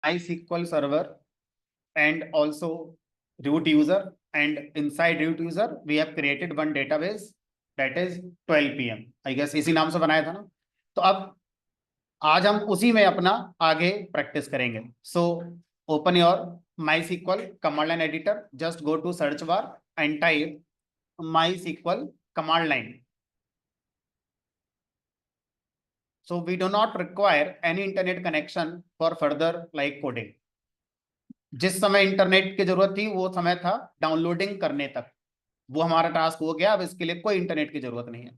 MySQL server and also root user, and inside root user we have created one database that is 12 PM. I guess इसी नाम से बनाया था ना. तो अब आज हम उसी में अपना आगे प्रैक्टिस करेंगे. So open your MySQL command line editor. Just go to search bar and type MySQL command line. So we do not require any internet connection for further like coding. जिस समय इंटरनेट की जरूरत थी वो समय था downloading करने तक. वो हमारा टास्क हो गया. अब इसके लिए कोई इंटरनेट की जरूरत नहीं है.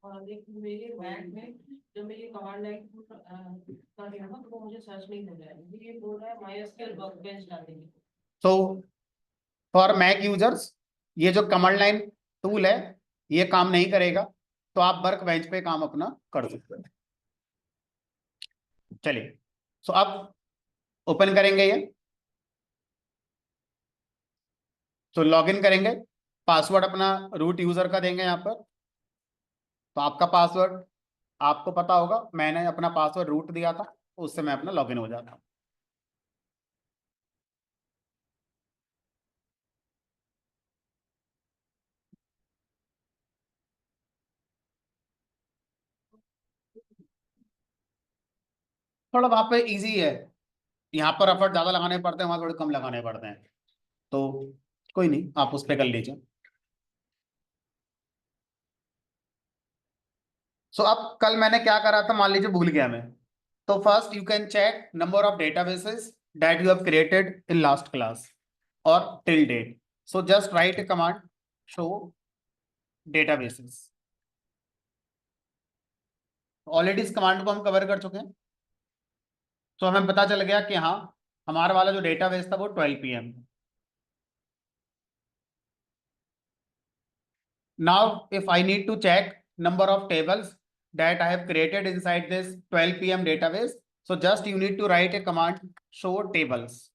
मेरे बैंक में जब मैं ये कमांड लाइन कर रही हूँ तो वो मुझे सर्च नहीं हो जाएगा. ये बोल रहा है MySQL वर्कबेंच डालेंगे. तो फॉर मैक यूजर्स ये जो कमांड लाइन टूल है ये काम नहीं करेगा. तो आप वर्क बेंच पे काम अपना कर सकते हैं. चलिए. सो अब ओपन करेंगे ये. तो लॉगिन करेंगे. पासवर्ड अपना रूट यूजर का देंगे यहाँ पर. तो आपका पासवर्ड आपको पता होगा. मैंने अपना पासवर्ड रूट दिया था. उससे मैं अपना लॉगिन हो जाता हूँ. थोड़ा वहां पे इजी है. यहाँ पर एफर्ट ज्यादा लगाने पड़ते हैं, वहां थोड़े कम लगाने पड़ते हैं. तो कोई नहीं, आप उस पर कर लीजिए. सो अब कल मैंने क्या करा था मान लीजिए भूल गया मैं. तो first you can check number of databases that you have created in last class और till date. So just write a command show databases. Already इस कमांड को हम कवर कर चुके हैं. तो हमें पता चल गया कि हाँ हमारा वाला जो डेटाबेस था वो 12 PM. Now if I need to check number of tables that I have created inside this 12 PM database, so just you need to write a command show tables.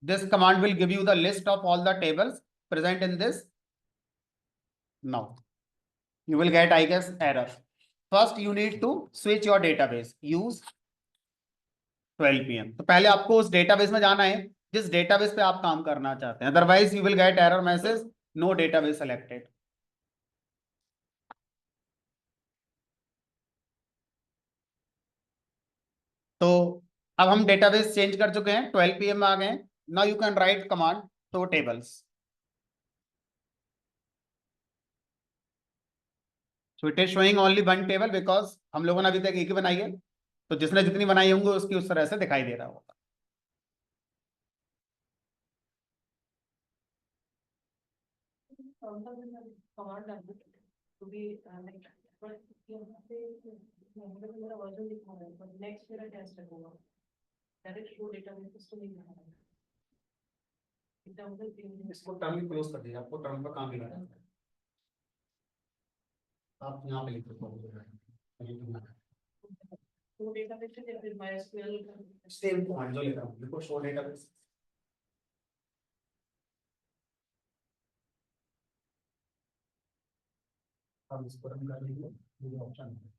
This command will give you the list of all the tables present in this. Now you will get, I guess, error. First you need to switch your database. Use 12 PM. तो पहले आपको उस database में जाना है जिस database पे आप काम करना चाहते हैं. Otherwise you will get error message no database selected. तो अब हम डेटाबेस चेंज कर चुके हैं. 12 PM में आ गए. Now you can right command show tables. So it is showing only one table because हम लोगों ने अभी तक एक ही बनाई है. तो जिसने जितनी बनाई होंगे उसकी उस तरह से दिखाई दे रहा होगा. Command to be like but यहाँ पे मेरा वर्जन दिखा रहा है but next मेरा टेस्ट होगा डायरेक्ट शो डेटाबेस तो नहीं दिखा रहा है. इसको टर्म ही क्लोज कर दीजिए. आपको टर्म पर काम ही करना है. आप यहाँ पे लिख दो शो डेटाबेस या फिर MySQL सेम कमांड जो लिख रहा हूँ लिखो शो डेटाबेस. अब इसको रन कर लीजिए. ये ऑप्शन है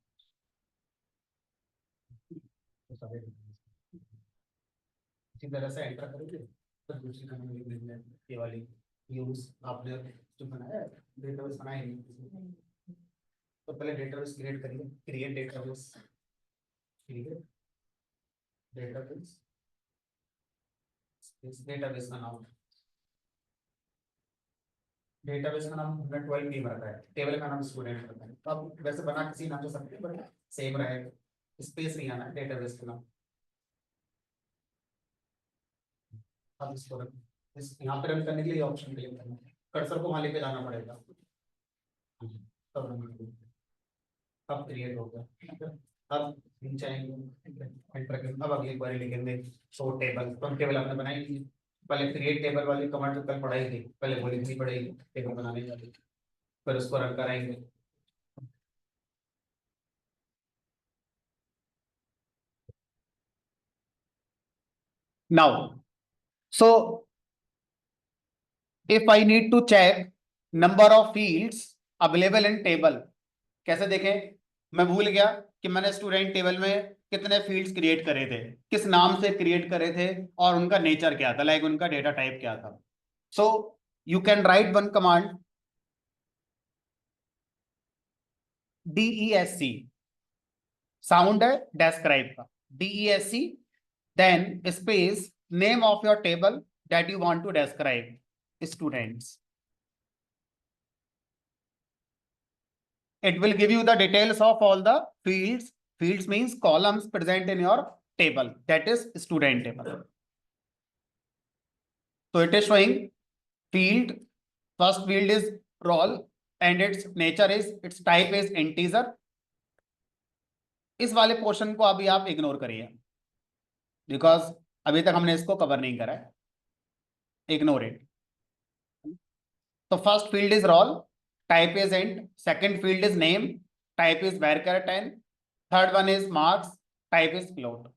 इसी तरह से एंटर करोगे तो दूसरी कमांड लिख देंगे. ये वाली यूज आपने जो बनाया है डेटाबेस बनाया नहीं. तो पहले डेटाबेस क्रिएट करिए. Create database. Create database. इस डेटाबेस का नाम हमने 12 PM रखा है. टेबल का नाम स्टूडेंट रखा है. तो आप वैसे बना किसी नाम से सकते हैं बट सेम रहेगा. स्पेस नहीं आना है डेटाबेस का नाम. अब इसको इस यहाँ पे रन करने के लिए ऑप्शन क्लिक करना है. कर्सर को वहां लेके जाना पड़ेगा. अब क्रिएट हो गया. अब नीचे आएंगे. अब अगली क्वेरी लिखेंगे शो टेबल. तो हम टेबल आपने बनाई थी. पहले क्रिएट टेबल वाली कमांड जो कल पढ़ाई थी पहले वो लिखनी पड़ेगी टेबल बनाने वाली. फिर उसको रन कराएंगे. Now so if I need to check number of fields available in table, कैसे देखें. मैं भूल गया कि मैंने स्टूडेंट टेबल में कितने फील्ड्स क्रिएट करे थे, किस नाम से क्रिएट करे थे और उनका नेचर क्या था, लाइक उनका डेटा टाइप क्या था. So you can write one command DESC, sound है डेस्क्राइब का. DESC then space name of your table that you want to describe students. It will give you the details of all the fields. Fields means columns present in your table, that is student table. So it is showing field. First field is roll and its nature is, its type is integer. इस वाले portion को अभी आप ignore करिए because अभी तक हमने इसको कवर नहीं करा है. Ignore it. तो first field is roll, type is int, second field is name, type is varchar 10, third one is marks, type is float.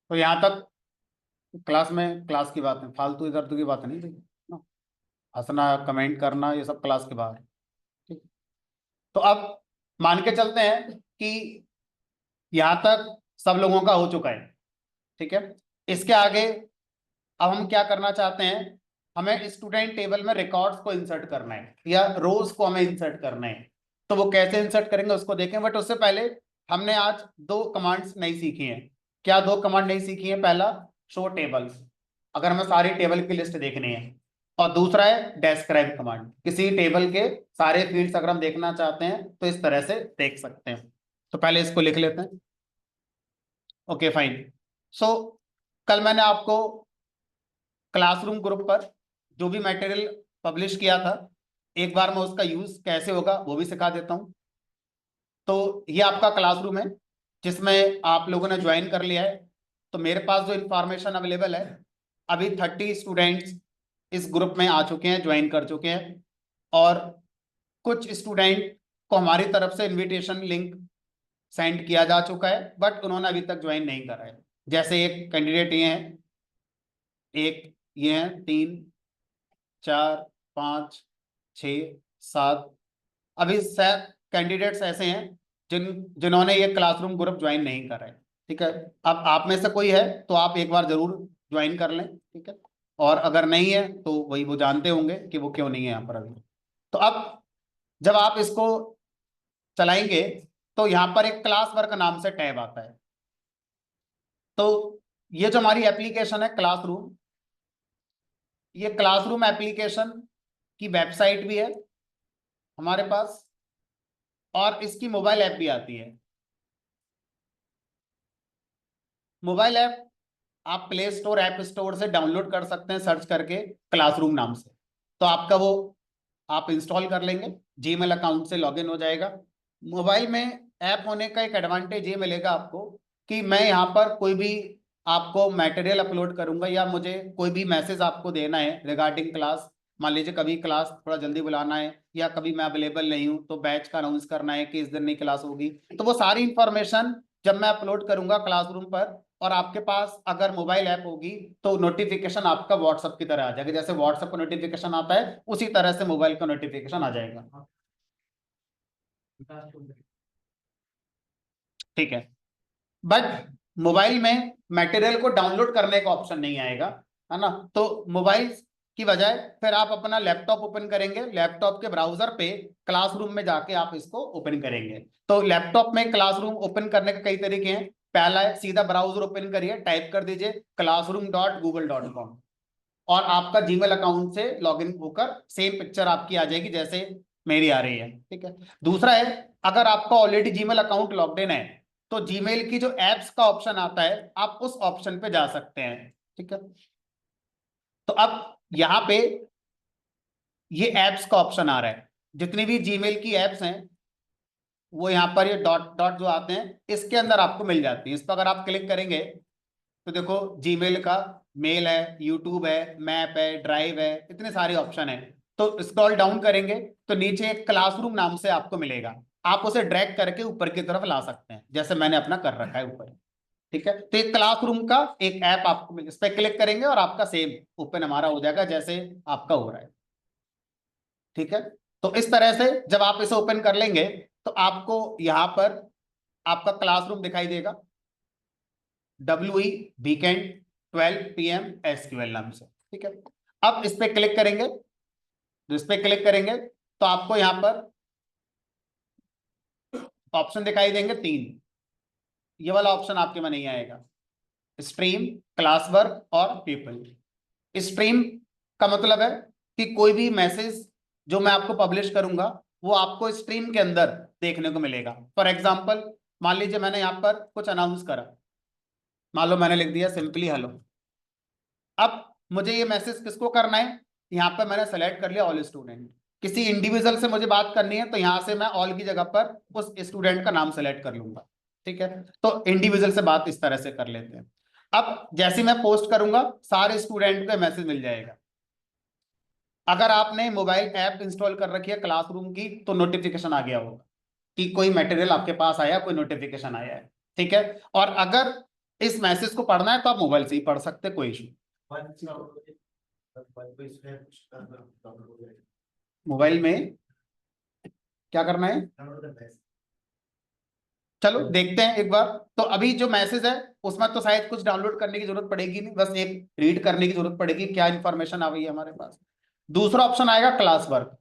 तो यहां तक क्लास में, क्लास की बात है, फालतू इधर उधर की बात नहीं थी ना. हंसना, कमेंट करना, ये सब क्लास के बाहर है. ठीक. तो अब मान के चलते हैं कि यहां तक सब लोगों का हो चुका है. ठीक है. इसके आगे अब हम क्या करना चाहते हैं, हमें स्टूडेंट टेबल में रिकॉर्ड्स को इंसर्ट करना है या रोज को हमें इंसर्ट करना है. तो वो कैसे इंसर्ट करेंगे उसको देखें, बट उससे पहले हमने आज दो कमांड्स नहीं सीखी हैं. क्या दो कमांड नहीं सीखी है? पहला शो टेबल्स, अगर हमें सारी टेबल की लिस्ट देखनी है, और दूसरा है डेस्क्राइब कमांड. किसी टेबल के सारे फील्ड्स अगर हम देखना चाहते हैं तो इस तरह से देख सकते हैं. तो पहले इसको लिख लेते हैं. Okay fine. सो कल मैंने आपको क्लासरूम ग्रुप पर जो भी मटेरियल पब्लिश किया था, एक बार मैं उसका यूज कैसे होगा वो भी सिखा देता हूं. तो ये आपका क्लासरूम है जिसमें आप लोगों ने ज्वाइन कर लिया है. तो मेरे पास जो इंफॉर्मेशन अवेलेबल है, अभी 30 स्टूडेंट्स इस ग्रुप में आ चुके हैं, ज्वाइन कर चुके हैं, और कुछ स्टूडेंट को हमारी तरफ से इनविटेशन लिंक सेंड किया जा चुका है, बट उन्होंने अभी तक ज्वाइन नहीं करा है. जैसे एक कैंडिडेट ये हैं, एक ये हैं, 3 4 5 6 7, अभी 7 कैंडिडेट्स ऐसे हैं जिन्होंने ये क्लासरूम ग्रुप ज्वाइन नहीं करा है. ठीक है. अब आप में से कोई है तो आप एक बार जरूर ज्वाइन कर लें. ठीक है. और अगर नहीं है तो वही वो जानते होंगे कि वो क्यों नहीं है यहाँ पर अभी. तो अब जब आप इसको चलाएंगे तो यहाँ पर एक क्लास वर्क नाम से टैब आता है. तो ये जो हमारी एप्लीकेशन है क्लासरूम, ये क्लासरूम एप्लीकेशन की वेबसाइट भी है हमारे पास, और इसकी मोबाइल ऐप भी आती है. मोबाइल ऐप आप प्ले स्टोर, ऐप स्टोर से डाउनलोड कर सकते हैं सर्च करके क्लासरूम नाम से. तो आपका वो आप इंस्टॉल कर लेंगे, जीमेल अकाउंट से लॉगिन हो जाएगा. मोबाइल में ऐप होने का एक एडवांटेज ये मिलेगा आपको कि मैं यहाँ पर कोई भी आपको मटेरियल अपलोड करूंगा या मुझे कोई भी मैसेज आपको देना है रिगार्डिंग क्लास, मान लीजिए कभी क्लास थोड़ा जल्दी बुलाना है या कभी मैं अवेलेबल नहीं हूँ तो बैच का अनाउंस करना है कि इस दिन नहीं क्लास होगी, तो वो सारी इंफॉर्मेशन जब मैं अपलोड करूंगा क्लासरूम पर, और आपके पास अगर मोबाइल ऐप होगी तो नोटिफिकेशन आपका व्हाट्सएप की तरह आ जाएगा. जैसे व्हाट्सएप को नोटिफिकेशन आता है उसी तरह से मोबाइल का नोटिफिकेशन आ जाएगा. ठीक है. बट मोबाइल में मटेरियल को डाउनलोड करने का ऑप्शन नहीं आएगा, है ना. तो मोबाइल की बजाय फिर आप अपना लैपटॉप ओपन करेंगे, लैपटॉप के ब्राउजर पे क्लासरूम में जाके आप इसको ओपन करेंगे. तो लैपटॉप में क्लासरूम ओपन करने के कई तरीके हैं. पहला है सीधा ब्राउजर ओपन करिए, टाइप कर दीजिए classroom.google.com, और आपका जीमेल अकाउंट से लॉगिन होकर सेम पिक्चर आपकी आ जाएगी जैसे मेरी आ रही है. ठीक है. दूसरा है, अगर आपका already Gmail account logged in है तो जीमेल की जो एप्स का ऑप्शन आता है आप उस ऑप्शन पे जा सकते हैं, ठीक है। तो अब यहाँ पे ये एप्स का ऑप्शन आ रहा है, जितनी भी जीमेल की एप्स हैं वो यहाँ पर ये डॉट डॉट जो आते हैं इसके अंदर आपको मिल जाती है। इस पर अगर आप क्लिक करेंगे तो देखो जीमेल का मेल है, यूट्यूब है, मैप है, ड्राइव है, इतने सारे ऑप्शन है। तो स्क्रॉल डाउन करेंगे तो नीचे एक क्लासरूम नाम से आपको मिलेगा, आप उसे ड्रैग करके ऊपर की तरफ ला सकते हैं, जैसे मैंने अपना कर रखा है ऊपर, ठीक है। तो एक क्लासरूम का एक ऐप आपको इस पर क्लिक करेंगे और आपका सेम ओपन हमारा हो जाएगा जैसे आपका हो रहा है, ठीक है। तो इस तरह से जब आप इसे ओपन कर लेंगे तो आपको यहाँ पर आपका क्लासरूम दिखाई देगा, WE वीकेंड 12 PM SQL नाम से, ठीक है। अब इस पे क्लिक करेंगे, तो इस पे क्लिक करेंगे तो आपको यहाँ पर ऑप्शन दिखाई देंगे 3। ये वाला ऑप्शन आपके में नहीं आएगा, स्ट्रीम, क्लास वर्क और पीपल। स्ट्रीम का मतलब है कि कोई भी मैसेज जो मैं आपको पब्लिश करूंगा वो आपको स्ट्रीम के अंदर देखने को मिलेगा। फॉर एग्जांपल मान लीजिए मैंने यहाँ पर कुछ अनाउंस करा, मान लो मैंने लिख दिया सिंपली हेलो। अब मुझे ये मैसेज किसको करना है, यहाँ पर मैंने सेलेक्ट कर लिया ऑल स्टूडेंट। किसी इंडिविजुअल से मुझे बात करनी है तो यहाँ से मैं ऑल की जगह पर उस स्टूडेंट का नाम सेलेक्ट कर लूंगा, ठीक है। तो इंडिविजुअल से बात इस तरह से कर लेते हैं। अब जैसे मैं पोस्ट करूंगा सारे स्टूडेंट को मैसेज मिल जाएगा। अगर आपने मोबाइल ऐप इंस्टॉल कर रखी है क्लासरूम की तो नोटिफिकेशन आ गया होगा कि कोई मटेरियल आपके पास आया, कोई नोटिफिकेशन आया है, ठीक है। और अगर इस मैसेज को पढ़ना है तो आप मोबाइल से ही पढ़ सकते हैं, कोई इशू। मोबाइल में क्या करना है, चलो देखते हैं एक बार। तो अभी जो मैसेज है उसमें तो शायद कुछ डाउनलोड करने की जरूरत पड़ेगी नहीं, बस एक रीड करने की जरूरत पड़ेगी क्या इंफॉर्मेशन आ गई है हमारे पास। दूसरा ऑप्शन आएगा class work.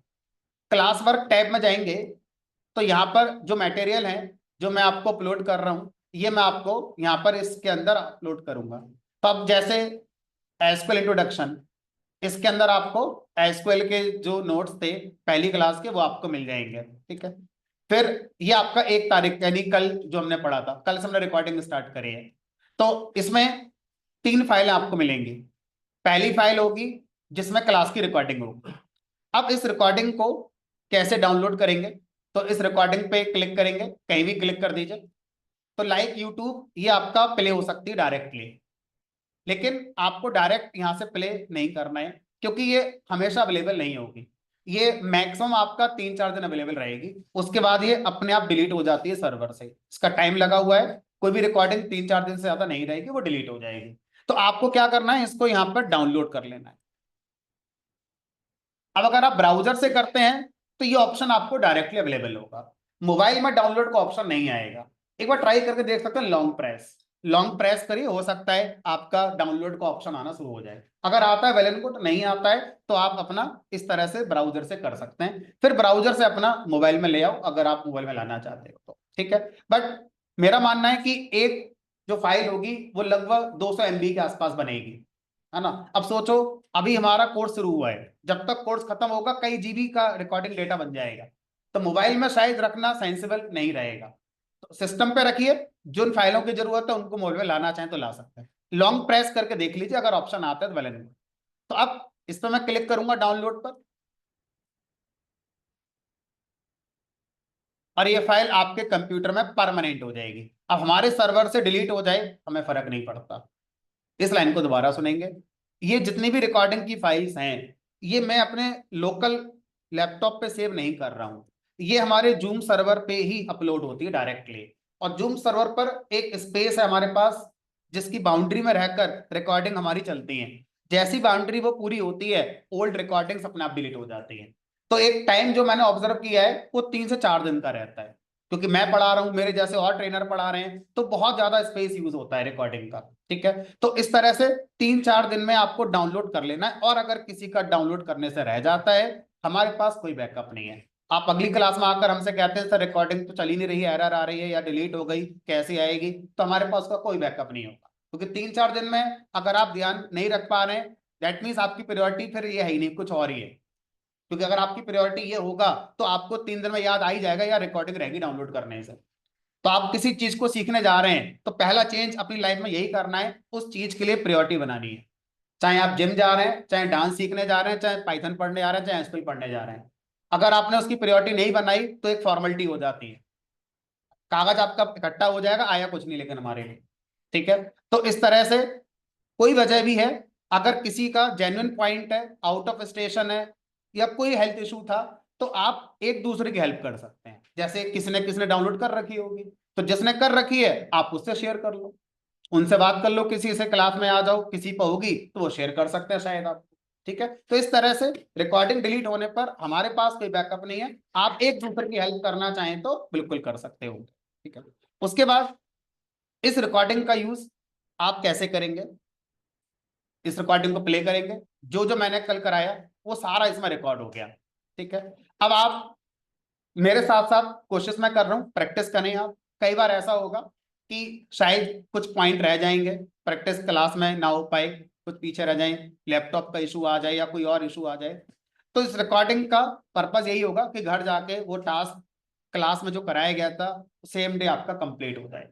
Class work tab में जाएंगे तो यहाँ पर जो मटेरियल है जो मैं आपको अपलोड कर रहा हूँ ये मैं आपको यहाँ पर इसके अंदर अपलोड करूंगा। तो अब जैसे एसक्यूएल इंट्रोडक्शन, इसके अंदर आपको एसक्यूएल के जो नोट्स थे पहली क्लास के वो आपको मिल जाएंगे, ठीक है। फिर ये आपका 1 तारीख यानी कल जो हमने पढ़ा था, कल से हमने रिकॉर्डिंग स्टार्ट करी है। तो इसमें 3 फाइलें आपको मिलेंगी। पहली फाइल होगी जिसमें क्लास की रिकॉर्डिंग होगी। अब इस रिकॉर्डिंग को कैसे डाउनलोड करेंगे, तो इस रिकॉर्डिंग पे क्लिक करेंगे, कहीं भी क्लिक कर दीजिए। तो लाइक यूट्यूब ये आपका प्ले हो सकती है डायरेक्टली, लेकिन आपको डायरेक्ट यहाँ से प्ले नहीं करना है क्योंकि ये हमेशा अवेलेबल नहीं होगी। ये मैक्सिमम आपका 3-4 दिन अवेलेबल रहेगी, उसके बाद ये अपने आप डिलीट हो जाती है सर्वर से। इसका टाइम लगा हुआ है, कोई भी रिकॉर्डिंग 3-4 दिन से ज्यादा नहीं रहेगी, वो डिलीट हो जाएगी। तो आपको क्या करना है, इसको यहाँ पर डाउनलोड कर लेना है। अब अगर आप ब्राउजर से करते हैं तो ये ऑप्शन आपको डायरेक्टली अवेलेबल होगा, मोबाइल में डाउनलोड का ऑप्शन नहीं आएगा। एक बार ट्राई करके देख सकते हैं, लॉन्ग प्रेस करिए, हो सकता है आपका डाउनलोड का ऑप्शन आना शुरू हो जाए। अगर आता है वेल एंड गुड, नहीं आता है तो आप अपना इस तरह से ब्राउजर से कर सकते हैं, फिर ब्राउजर से अपना मोबाइल में ले आओ अगर आप मोबाइल में लाना चाहते हो तो, ठीक है। बट मेरा मानना है कि एक जो फाइल होगी वो लगभग 200 MB के आसपास बनेगी, है ना। अब सोचो अभी हमारा कोर्स शुरू हुआ है, जब तक कोर्स खत्म होगा कई GB का रिकॉर्डिंग डेटा बन जाएगा, तो मोबाइल में शायद रखना सेंसिबल नहीं रहेगा। तो सिस्टम पे रखिए, जिन फाइलों की जरूरत है उनको मोबाइल में लाना चाहें तो ला सकते हैं। लॉन्ग प्रेस करके देख लीजिए, अगर ऑप्शन आता है तो वेल एंड गुड। तो अब इस पर मैं क्लिक करूंगा डाउनलोड पर, और ये फाइल आपके कंप्यूटर में परमानेंट हो जाएगी। अब हमारे सर्वर से डिलीट हो जाए हमें फर्क नहीं पड़ता। इस लाइन को दोबारा सुनेंगे। ये जितनी भी रिकॉर्डिंग की फाइल्स हैं ये मैं अपने लोकल लैपटॉप पे सेव नहीं कर रहा हूँ, ये हमारे जूम सर्वर पे ही अपलोड होती है डायरेक्टली। और जूम सर्वर पर एक स्पेस है हमारे पास जिसकी बाउंड्री में रहकर रिकॉर्डिंग हमारी चलती है। जैसी बाउंड्री वो पूरी होती है ओल्ड रिकॉर्डिंग्स अपने आप डिलीट हो जाती है। तो एक टाइम जो मैंने ऑब्जर्व किया है वो 3 से 4 दिन का रहता है, क्योंकि मैं पढ़ा रहा हूँ, मेरे जैसे और ट्रेनर पढ़ा रहे हैं, तो बहुत ज्यादा स्पेस यूज होता है रिकॉर्डिंग का, ठीक है। तो इस तरह से 3-4 दिन में आपको डाउनलोड कर लेना है, और अगर किसी का डाउनलोड करने से रह जाता है हमारे पास कोई बैकअप नहीं है। आप अगली क्लास में आकर हमसे कहते हैं सर रिकॉर्डिंग तो चली नहीं रही है, एरर आ रही है या डिलीट हो गई, कैसे आएगी, तो हमारे पास उसका कोई बैकअप नहीं होगा, क्योंकि 3-4 दिन में अगर आप ध्यान नहीं रख पा रहे हैं दैट मीन्स आपकी प्रायोरिटी फिर ये है ही नहीं, कुछ और ही है। क्योंकि अगर आपकी प्रायोरिटी ये होगा तो आपको 3 दिन में याद आ ही जाएगा या रिकॉर्डिंग रहेगी डाउनलोड करने से। तो आप किसी चीज को सीखने जा रहे हैं तो पहला चेंज अपनी लाइफ में यही करना है, उस चीज के लिए प्रायोरिटी बनानी है। चाहे आप जिम जा रहे हैं, चाहे डांस सीखने जा रहे हैं, चाहे पाइथन पढ़ने जा रहे हैं, चाहे एसक्यूएल पढ़ने जा रहे हैं, अगर आपने उसकी प्रायोरिटी नहीं बनाई तो एक फॉर्मेलिटी हो जाती है, कागज आपका इकट्ठा हो जाएगा, आया कुछ नहीं लेकिन हमारे लिए। ठीक है, तो इस तरह से कोई वजह भी है, अगर किसी का जेन्युइन पॉइंट है, आउट ऑफ स्टेशन है, या कोई हेल्थ इशू था, तो आप एक दूसरे की हेल्प कर सकते हैं। जैसे किसने किसने डाउनलोड कर रखी होगी, तो जिसने कर रखी है आप उससे शेयर कर लो, उनसे बात कर लो, किसी से क्लास में आ जाओ, किसी पर होगी तो वो शेयर कर सकते हैं शायद आप। ठीक है, तो इस तरह से रिकॉर्डिंग डिलीट होने पर हमारे पास कोई बैकअप नहीं है, आप एक दूसरे की हेल्प करना चाहें तो बिल्कुल कर सकते हो। ठीक है, उसके बाद इस रिकॉर्डिंग का यूज आप कैसे करेंगे, इस रिकॉर्डिंग को प्ले करेंगे, जो जो मैंने कल कराया वो सारा इसमें रिकॉर्ड हो गया। ठीक है, अब आप मेरे साथ साथ कोशिश मैं कर रहा हूँ, प्रैक्टिस करें आप। कई बार ऐसा होगा कि शायद कुछ पॉइंट रह जाएंगे, प्रैक्टिस क्लास में ना हो पाए, कुछ पीछे रह जाए, लैपटॉप का इशू आ जाए या कोई और इशू आ जाए, तो इस रिकॉर्डिंग का पर्पज यही होगा कि घर जाके वो टास्क क्लास में जो कराया गया था सेम डे आपका कंप्लीट हो जाए।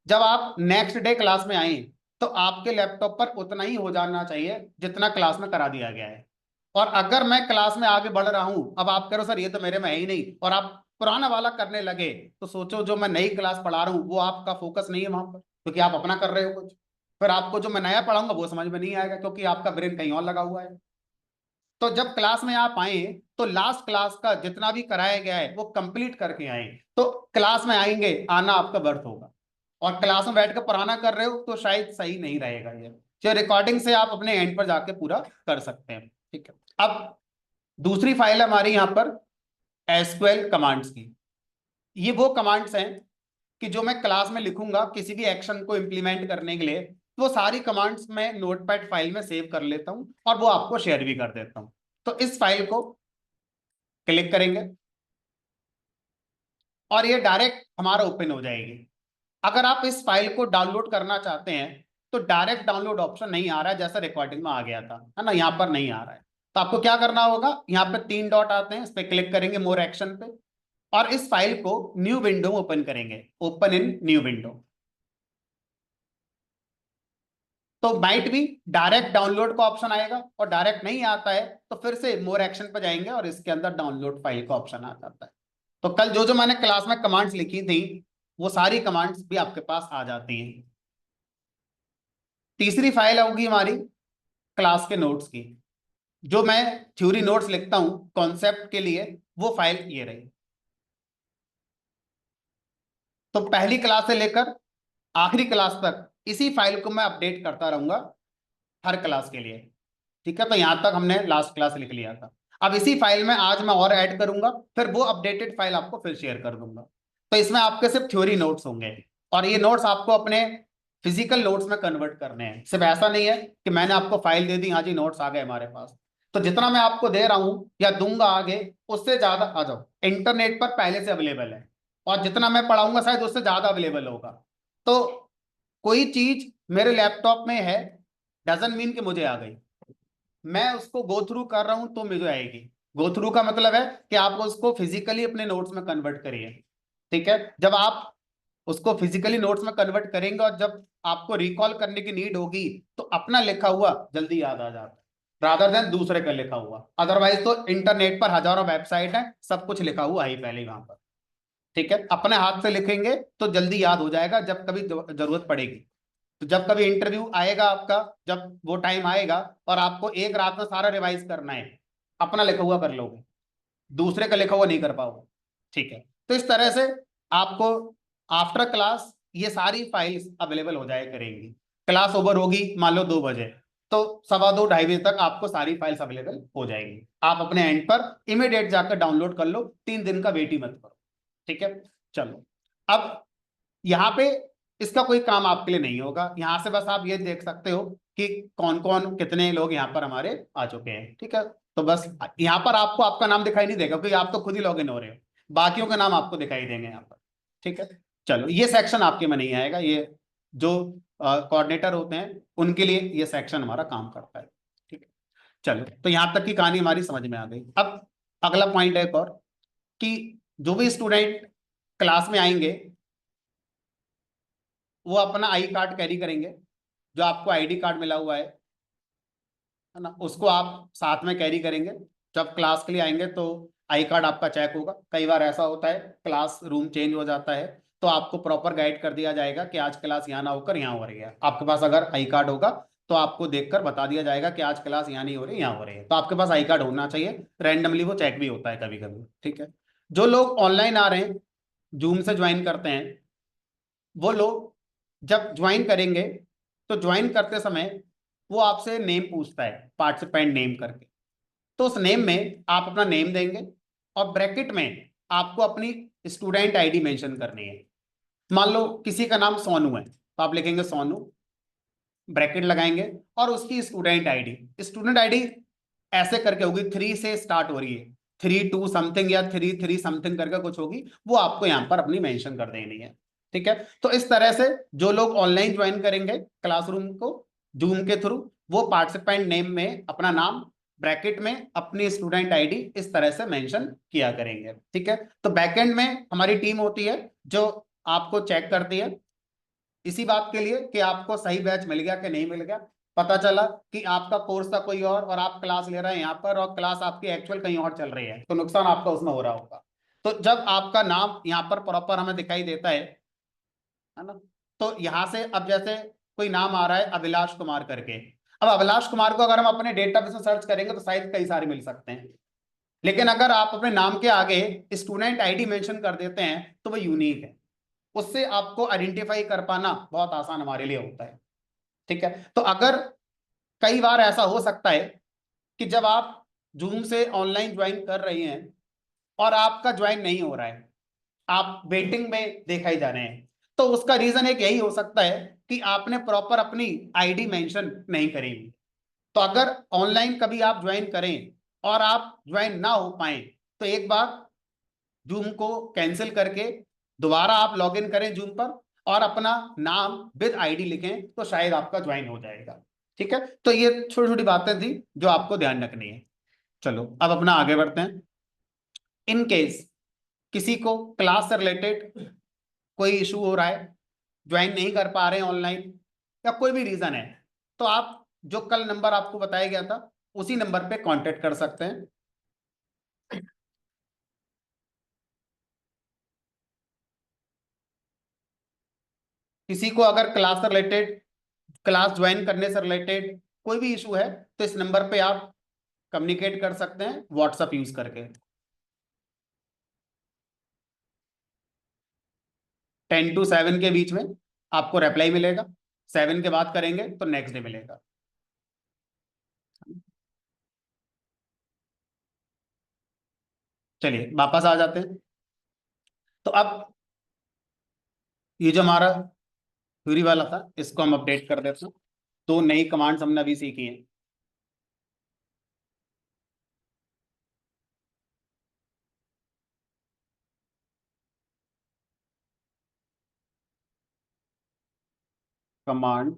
जब आप नेक्स्ट डे क्लास में आए तो आपके लैपटॉप पर उतना ही हो जाना चाहिए जितना क्लास में करा दिया गया है। और अगर मैं क्लास में आगे बढ़ रहा हूं, अब आप कह रहे हो सर ये तो मेरे में है ही नहीं, और आप पुराना वाला करने लगे, तो सोचो जो मैं नई क्लास पढ़ा रहा हूँ वो आपका फोकस नहीं है वहां पर, क्योंकि आप अपना कर रहे हो कुछ। फिर आपको जो मैं नया पढ़ाऊंगा वो समझ में नहीं आएगा, क्योंकि आपका ब्रेन कहीं और लगा हुआ है। तो जब क्लास में आप आए तो लास्ट क्लास का जितना भी कराया गया है वो कंप्लीट करके आए, तो क्लास में आएंगे, आना आपका बर्थ होगा। और क्लास में बैठ कर पुराना कर रहे हो तो शायद सही नहीं रहेगा ये, जो रिकॉर्डिंग से आप अपने एंड पर जाके पूरा कर सकते हैं। ठीक है, अब दूसरी फाइल हमारी यहाँ पर एसक्यूएल कमांड्स की। ये वो कमांड्स हैं कि जो मैं क्लास में लिखूंगा किसी भी एक्शन को इंप्लीमेंट करने के लिए, तो वो सारी कमांड्स मैं नोटपैड फाइल में सेव कर लेता हूं और वो आपको शेयर भी कर देता हूं। तो इस फाइल को क्लिक करेंगे और ये डायरेक्ट हमारा ओपन हो जाएगी। अगर आप इस फाइल को डाउनलोड करना चाहते हैं तो डायरेक्ट डाउनलोड ऑप्शन नहीं आ रहा है, जैसा रिकॉर्डिंग में आ गया था, है ना, यहाँ पर नहीं आ रहा है। तो आपको क्या करना होगा, यहाँ पे 3 डॉट आते हैं, इस पे क्लिक करेंगे मोर एक्शन पे, और इस फाइल को न्यू विंडो ओपन करेंगे, ओपन इन न्यू विंडो। तो माइट भी डायरेक्ट डाउनलोड का ऑप्शन आएगा, और डायरेक्ट नहीं आता है तो फिर से मोर एक्शन पर जाएंगे और इसके अंदर डाउनलोड फाइल का ऑप्शन आ जाता है। तो कल जो जो मैंने क्लास में कमांड्स लिखी थी वो सारी कमांड्स भी आपके पास आ जाती हैं। तीसरी फाइल होगी हमारी क्लास के नोट्स की, जो मैं थ्योरी नोट्स लिखता हूं कॉन्सेप्ट के लिए, वो फाइल ये रही। तो पहली क्लास से लेकर आखिरी क्लास तक इसी फाइल को मैं अपडेट करता रहूंगा हर क्लास के लिए। ठीक है, तो यहां तक हमने लास्ट क्लास लिख लिया था। अब इसी फाइल में आज मैं और ऐड करूंगा, फिर वो अपडेटेड फाइल आपको फिर शेयर कर दूंगा। तो इसमें आपके सिर्फ थ्योरी नोट्स होंगे, और ये नोट्स आपको अपने फिजिकल नोट्स में कन्वर्ट करने हैं। सिर्फ ऐसा नहीं है कि मैंने आपको फाइल दे दी, हाँ जी नोट्स आ गए हमारे पास। तो जितना मैं आपको दे रहा हूं या दूंगा आगे, उससे ज्यादा आ जाओ, इंटरनेट पर पहले से अवेलेबल है, और जितना मैं पढ़ाऊंगा शायद उससे ज्यादा अवेलेबल होगा। तो कोई चीज मेरे लैपटॉप में है डजन मीन कि मुझे आ गई, मैं उसको गो थ्रू कर रहा हूं तो मुझे आएगी। गो थ्रू का मतलब है कि आप उसको फिजिकली अपने नोट्स में कन्वर्ट करिए। ठीक है, जब आप उसको फिजिकली नोट्स में कन्वर्ट करेंगे और जब आपको रिकॉल करने की नीड होगी तो अपना लिखा हुआ जल्दी याद आ जाता है, रादर देन दूसरे का लिखा हुआ। अदरवाइज तो इंटरनेट पर हजारों वेबसाइट है, सब कुछ लिखा हुआ है पहले वहां पर। ठीक है, अपने हाथ से लिखेंगे तो जल्दी याद हो जाएगा जब कभी जरूरत पड़ेगी। तो जब कभी इंटरव्यू आएगा आपका, जब वो टाइम आएगा और आपको एक रात में सारा रिवाइज करना है, अपना लिखा हुआ कर लोगे, दूसरे का लिखा हुआ नहीं कर पाओगे। ठीक है, तो इस तरह से आपको आफ्टर क्लास ये सारी फाइल्स अवेलेबल हो जाए करेंगी। क्लास ओवर होगी मान लो 2 बजे, तो 2:15-2:30 बजे तक आपको सारी फाइल्स अवेलेबल हो जाएंगी। आप अपने एंड पर इमीडिएट जाकर डाउनलोड कर लो, 3 दिन का वेट ही मत करो। ठीक है, चलो। अब यहाँ पे इसका कोई काम आपके लिए नहीं होगा, यहाँ से बस आप ये देख सकते हो कि कौन कौन कितने लोग यहाँ पर हमारे आ चुके हैं। ठीक है, तो बस यहाँ पर आपको आपका नाम दिखाई नहीं देगा क्योंकि आप तो खुद ही लॉग इन हो रहे हो, बाकियों का नाम आपको दिखाई देंगे यहाँ पर। ठीक है, चलो, ये सेक्शन आपके में नहीं आएगा, ये जो कोऑर्डिनेटर होते हैं उनके लिए ये सेक्शन हमारा काम करता है। ठीक है, चलो, तो यहाँ तक की कहानी हमारी समझ में आ गई। अब अगला पॉइंट है एक और, कि जो भी स्टूडेंट क्लास में आएंगे वो अपना आई कार्ड कैरी करेंगे, जो आपको आईडी कार्ड मिला हुआ है ना, उसको आप साथ में कैरी करेंगे। जब क्लास के लिए आएंगे तो आई कार्ड आपका चेक होगा। कई बार ऐसा होता है क्लास रूम चेंज हो जाता है, तो आपको प्रॉपर गाइड कर दिया जाएगा कि आज क्लास यहाँ ना होकर यहाँ हो रही है। आपके पास अगर आई कार्ड होगा तो आपको देखकर बता दिया जाएगा कि आज क्लास यहाँ नहीं हो रही, यहाँ हो रही है। तो आपके पास आई कार्ड होना चाहिए। रैंडमली वो चेक भी होता है कभी कभी, ठीक है। जो लोग ऑनलाइन आ रहे हैं, जूम से ज्वाइन करते हैं, वो लोग जब ज्वाइन करेंगे तो ज्वाइन करते समय वो आपसे नेम पूछता है, पार्टिसिपेंट नेम करके। तो उस नेम में आप अपना नेम देंगे और ब्रैकेट में आपको अपनी स्टूडेंट आईडी मेंशन करनी है। मान लो किसी का नाम सोनू है, तो आप लिखेंगे सोनू, ब्रैकेट लगाएंगे और उसकी स्टूडेंट आईडी ऐसे करके होगी, 3 से स्टार्ट हो रही है, 32 समथिंग या 33 समथिंग करके कुछ होगी, वो आपको यहाँ पर अपनी मेंशन कर देनी है, ठीक है। तो इस तरह से जो लोग ऑनलाइन ज्वाइन करेंगे क्लासरूम को जूम के थ्रू, वो पार्टिसिपेंट नेम में अपना नाम, ब्रैकेट में अपनी स्टूडेंट आईडी इस तरह से मेंशन किया करेंगे, ठीक है। तो बैकएंड में हमारी टीम होती है जो आपको चेक करती है इसी बात के लिए कि आपको सही बैच मिल गया कि नहीं मिल गया। पता चला कि आपका कोर्स था कोई और आप क्लास ले रहे हैं यहाँ पर और क्लास आपकी एक्चुअल कहीं और चल रही है, तो नुकसान आपका उसमें हो रहा होगा। तो जब आपका नाम यहाँ पर प्रॉपर हमें दिखाई देता है ना, तो यहाँ से अब जैसे कोई नाम आ रहा है अभिलाष कुमार करके, अब अभिलाष कुमार को अगर हम अपने डेटाबेस में सर्च करेंगे तो शायद कई सारे मिल सकते हैं, लेकिन अगर आप अपने नाम के आगे स्टूडेंट आईडी मेंशन कर देते हैं तो वो यूनिक है, उससे आपको आइडेंटिफाई कर पाना बहुत आसान हमारे लिए होता है, ठीक है। तो अगर कई बार ऐसा हो सकता है कि जब आप जूम से ऑनलाइन ज्वाइन कर रही हैं और आपका ज्वाइन नहीं हो रहा है, आप वेटिंग में देखा ही जा रहे हैं, तो उसका रीजन एक यही हो सकता है कि आपने प्रॉपर अपनी आईडी मेंशन नहीं करी हुई। तो अगर ऑनलाइन कभी आप ज्वाइन करें और आप ज्वाइन ना हो पाए तो एक बार जूम को कैंसिल करके दोबारा आप लॉगिन करें जूम पर और अपना नाम विद आईडी लिखें तो शायद आपका ज्वाइन हो जाएगा, ठीक है। तो ये छोटी छोटी बातें थी जो आपको ध्यान रखनी है। चलो अब अपना आगे बढ़ते हैं। इन केस किसी को क्लास से रिलेटेड कोई इशू हो रहा है, ज्वाइन नहीं कर पा रहे हैं ऑनलाइन या कोई भी रीजन है, तो आप जो कल नंबर आपको बताया गया था उसी नंबर पे कांटेक्ट कर सकते हैं। किसी को अगर क्लास से रिलेटेड, क्लास ज्वाइन करने से रिलेटेड कोई भी इशू है तो इस नंबर पे आप कम्युनिकेट कर सकते हैं व्हाट्सएप यूज करके। 10 to 7 के बीच में आपको रिप्लाई मिलेगा, 7 के बाद करेंगे तो नेक्स्ट डे मिलेगा। चलिए वापस आ जाते हैं। तो अब ये जो हमारा थ्योरी वाला था इसको हम अपडेट कर देते हैं। तो नई कमांड्स हमने अभी सीखी है। कमांड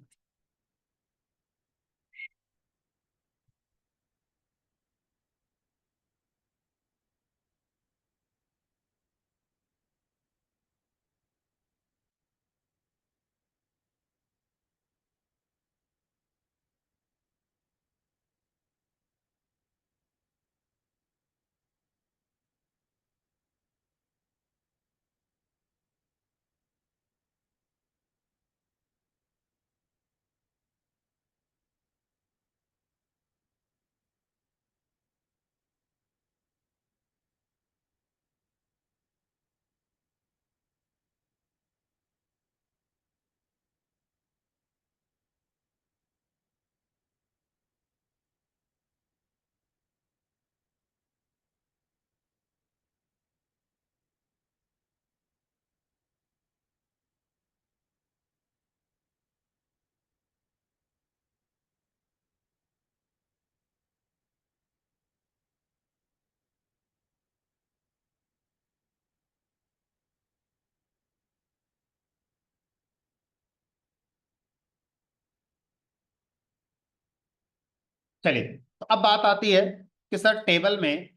चलिए, तो अब बात आती है कि सर टेबल में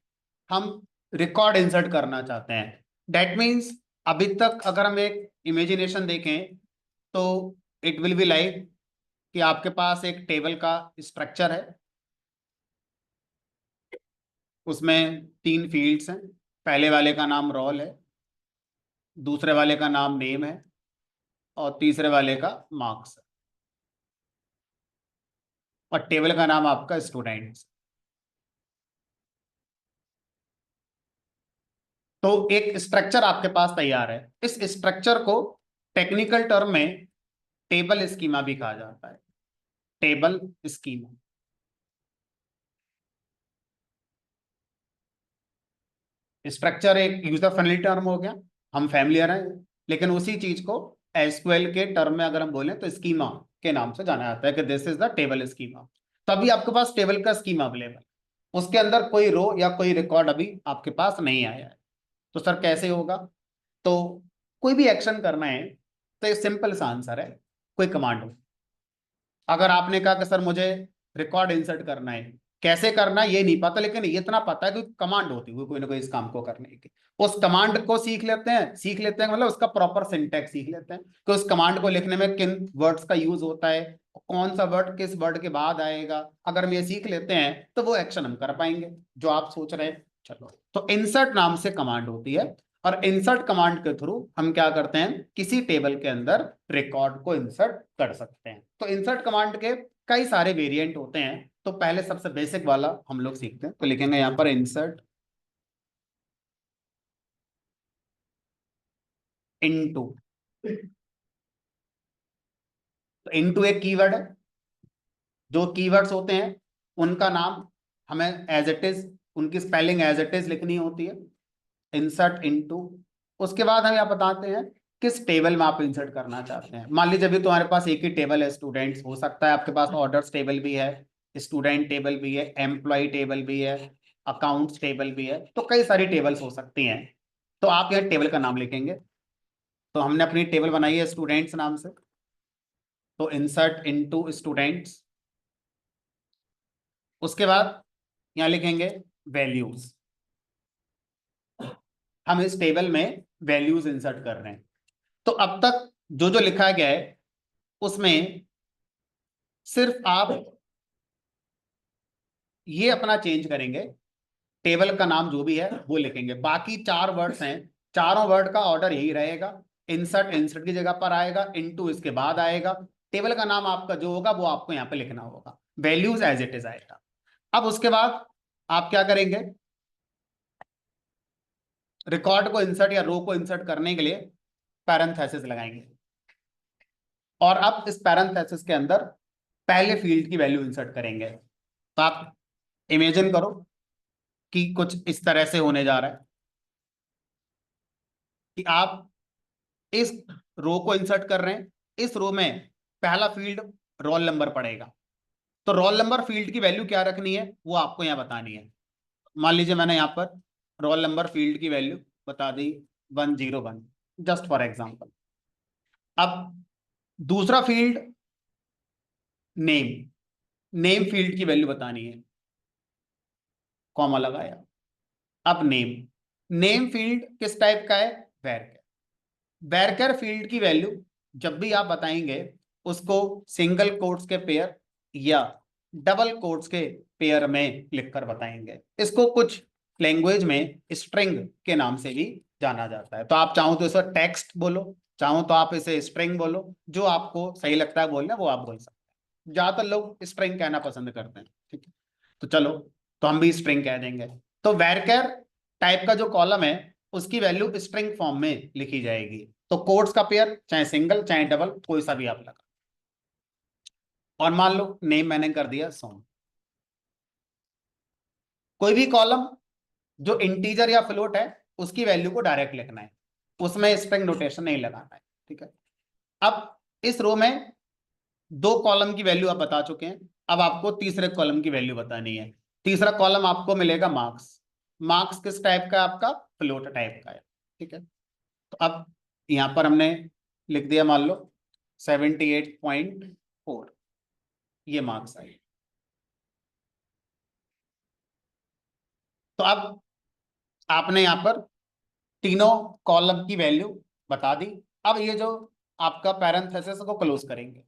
हम रिकॉर्ड इंसर्ट करना चाहते हैं। दैट मीन्स अभी तक अगर हम एक इमेजिनेशन देखें तो इट विल बी लाइक कि आपके पास एक टेबल का स्ट्रक्चर है, उसमें 3 फील्ड्स हैं। पहले वाले का नाम रोल है, दूसरे वाले का नाम नेम है, और तीसरे वाले का मार्क्स है, और टेबल का नाम आपका स्टूडेंट्स। तो एक स्ट्रक्चर आपके पास तैयार है। इस स्ट्रक्चर को टेक्निकल टर्म में टेबल स्कीमा भी कहा जाता है। Table schema. स्ट्रक्चर एक यूजर फ्रेंडली टर्म हो गया, हम फैमिलियर हैं, लेकिन उसी चीज को एसक्यूएल के टर्म में अगर हम बोलें तो स्कीमा के नाम से जाना जाता है कि this is the table schema. तभी आपके पास टेबल का स्कीमा अवेलेबल, उसके अंदर कोई रो या कोई रिकॉर्ड अभी आपके पास नहीं आया है। तो सर कैसे होगा? तो कोई भी एक्शन करना है तो ये सिंपल सा आंसर है, कोई कमांड हो। अगर आपने कहा कि सर मुझे रिकॉर्ड इंसर्ट करना है, कैसे करना है ये नहीं पता, लेकिन ये इतना पता है कि कमांड होती है कोई ना कोई इस काम को करने की, उस कमांड को सीख लेते हैं मतलब उसका प्रॉपर सिंटैक्स सीख लेते हैं कि उस कमांड को लिखने में किन वर्ड्स का यूज होता है, कौन सा वर्ड किस वर्ड के बाद आएगा। अगर हम ये सीख लेते हैं तो वो एक्शन हम कर पाएंगे जो आप सोच रहे हैं। चलो, तो इंसर्ट नाम से कमांड होती है, और इंसर्ट कमांड के थ्रू हम क्या करते हैं, किसी टेबल के अंदर रिकॉर्ड को इंसर्ट कर सकते हैं। तो इंसर्ट कमांड के कई सारे वेरिएंट होते हैं। तो पहले सबसे बेसिक वाला हम लोग सीखते हैं, तो लिखेंगे यहां पर इंसर्ट इनटू। तो इनटू एक कीवर्ड है, जो कीवर्ड्स होते हैं उनका नाम हमें एज इट इज, उनकी स्पेलिंग एज इट इज लिखनी होती है, इंसर्ट इनटू। उसके बाद हम यहाँ बताते हैं किस टेबल में आप इंसर्ट करना चाहते हैं। मान लीजिए अभी तुम्हारे पास एक ही टेबल है स्टूडेंट्स, हो सकता है आपके पास ऑर्डर्स टेबल भी है, स्टूडेंट टेबल भी है, एम्प्लॉय टेबल भी है, अकाउंट्स टेबल भी है, तो कई सारी टेबल्स हो सकती हैं। तो आप यहाँ टेबल का नाम लिखेंगे। तो हमने अपनी टेबल बनाई है स्टूडेंट्स नाम से, तो इंसर्ट इनटू स्टूडेंट्स। उसके बाद यहाँ लिखेंगे वैल्यूज। हम इस टेबल में वैल्यूज इंसर्ट कर रहे हैं। तो अब तक जो जो लिखा गया है उसमें सिर्फ आप ये अपना चेंज करेंगे, टेबल का नाम जो भी है वो लिखेंगे। बाकी 4 वर्ड्स हैं, चारों वर्ड का ऑर्डर यही रहेगा। इंसर्ट इंसर्ट की जगह पर आएगा, इनटू इसके बाद आएगा, टेबल का नाम आपका जो होगा वो आपको यहाँ पे लिखना होगा, वैल्यूज एज इट इज आएगा। अब उसके बाद आप क्या करेंगे, रिकॉर्ड को इंसर्ट या रो को इंसर्ट करने के लिए पैरेंथेसिस लगाएंगे, और अब इस पैरेंथेसिस के अंदर पहले फील्ड की वैल्यू इंसर्ट करेंगे। तो आप इमेजिन करो कि कुछ इस तरह से होने जा रहा है कि आप इस रो को इंसर्ट कर रहे हैं, इस रो में पहला फील्ड रोल नंबर पड़ेगा। तो रोल नंबर फील्ड की वैल्यू क्या रखनी है वो आपको यहाँ बतानी है। मान लीजिए मैंने यहाँ पर रोल नंबर फील्ड की वैल्यू बता दी 101, जस्ट फॉर एग्जांपल। अब दूसरा फील्ड नेम, नेम फील्ड की वैल्यू बतानी है, कॉमा लगाया। अब नेम, नेम फील्ड किस टाइप का है, वैरकर। वैरकर फील्ड की वैल्यू जब भी आप बताएंगे उसको सिंगल कोट्स के पेयर या डबल कोट्स के पेयर में लिखकर बताएंगे। इसको कुछ लैंग्वेज में स्ट्रिंग के नाम से भी जाना जाता है। तो आप चाहो तो इसे टेक्स्ट बोलो, चाहो तो आप इसे स्ट्रिंग बोलो, जो आपको सही लगता है बोलना वो आप बोल सकते हैं। ज्यादातर लोग स्ट्रिंग कहना पसंद करते हैं, ठीक है, तो चलो, तो हम भी स्ट्रिंग कह देंगे। तो वैरकर टाइप का जो कॉलम है उसकी वैल्यू स्ट्रिंग फॉर्म में लिखी जाएगी। तो कोट्स का पेयर चाहे सिंगल चाहे डबल कोई सा भी आप लगा। और मान लो नेम मैंने कर दिया सोम। कोई भी कॉलम जो इंटीजर या फ्लोट है उसकी वैल्यू को डायरेक्ट लिखना है, उसमें स्ट्रिंग नोटेशन नहीं लगाना है, ठीक है। अब इस रो में 2 कॉलम की वैल्यू आप बता चुके हैं, अब आपको तीसरे कॉलम की वैल्यू बतानी है। तीसरा कॉलम आपको मिलेगा मार्क्स। मार्क्स किस टाइप का है आपका, फ्लोट टाइप का है, ठीक है। तो अब यहां पर हमने लिख दिया मान लो 78.4, ये मार्क्स आए। तो अब आपने यहां पर तीनों कॉलम की वैल्यू बता दी। अब ये जो आपका पैरेंथेसिस को क्लोज करेंगे।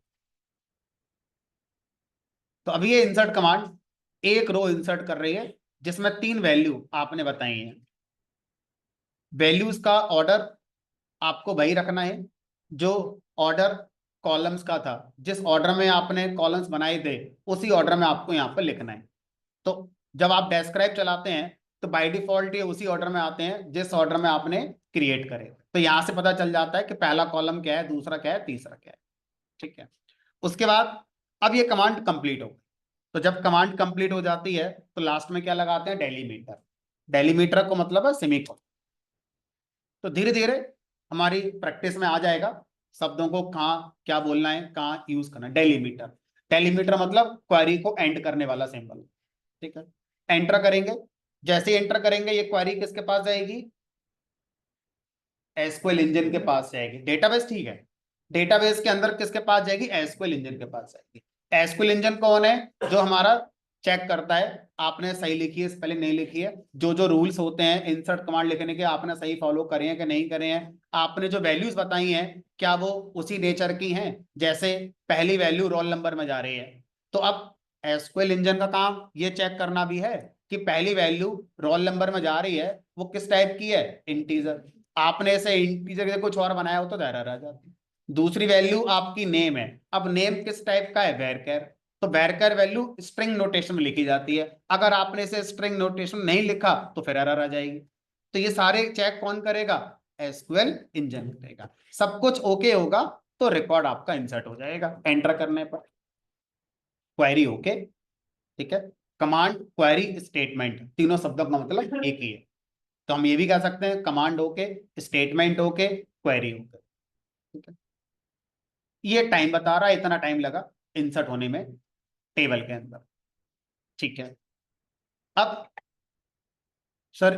तो अभी ये इंसर्ट कमांड एक रो इंसर्ट कर रही है जिसमें 3 वैल्यू आपने बताई हैं। वैल्यूज का ऑर्डर आपको वही रखना है जो ऑर्डर कॉलम्स का था। जिस ऑर्डर में आपने कॉलम्स बनाए थे उसी ऑर्डर में आपको यहाँ पर लिखना है। तो जब आप डेस्क्राइब चलाते हैं तो बाय डिफॉल्ट ये उसी ऑर्डर में आते हैं जिस ऑर्डर में आपने क्रिएट करे। तो यहां से पता चल जाता है कि पहला कॉलम क्या है, दूसरा क्या है, तीसरा क्या है। ठीक है। उसके बाद अब ये कमांड कंप्लीट हो। तो जब कमांड कंप्लीट हो जाती है तो लास्ट में क्या लगाते हैं, डेलीमीटर। डेलीमीटर को मतलब है सेमीकोलन। तो धीरे धीरे हमारी प्रैक्टिस में आ जाएगा शब्दों को कहाँ क्या बोलना है, कहाँ यूज करना है। डेलीमीटर, डेलीमीटर मतलब क्वेरी को एंड करने वाला सिंबल। ठीक है। एंटर करेंगे, जैसे ही एंटर करेंगे ये क्वेरी किसके पास जाएगी, एसक्यूएल इंजन के पास जाएगी। डेटाबेस ठीक है, डेटाबेस के अंदर किसके पास जाएगी, एसक्यूएल इंजन के पास जाएगी। एसक्यूएल इंजन कौन है, जो हमारा चेक करता है आपने सही लिखी है स्पेलिंग नहीं लिखी है, जो जो रूल्स होते हैं इंसर्ट कमांड लिखने के आपने सही फॉलो करे हैं कि नहीं करे हैं, आपने जो वैल्यूज बताई हैं क्या वो उसी नेचर की हैं। जैसे पहली वैल्यू रोल नंबर में जा रही है, तो अब एसक्यूएल इंजन का काम ये चेक करना भी है कि पहली वैल्यू रोल नंबर में जा रही है वो किस टाइप की है, इंटीजर। आपने ऐसे इंटीजर के कुछ और बनाया हो तो एरर आ जाती। दूसरी वैल्यू आपकी नेम है, अब नेम किस टाइप का है, वैरकर। तो वैरकर वैल्यू स्ट्रिंग नोटेशन में लिखी जाती है, अगर आपने इसे स्ट्रिंग नोटेशन नहीं लिखा तो फिर एरर आ जाएगी। तो ये सारे चेक कौन करेगा, एसक्यूएल इंजन करेगा। सब कुछ ओके होगा तो रिकॉर्ड आपका इंसर्ट हो जाएगा एंटर करने पर। क्वेरी ओके, ठीक है। कमांड, क्वेरी, स्टेटमेंट, तीनों शब्दों का मतलब एक ही है। तो हम ये भी कह सकते हैं command okay, statement okay, query okay. ठीक है। ये टाइम बता रहा है इतना टाइम लगा इंसर्ट होने में टेबल के अंदर। ठीक है। अब सर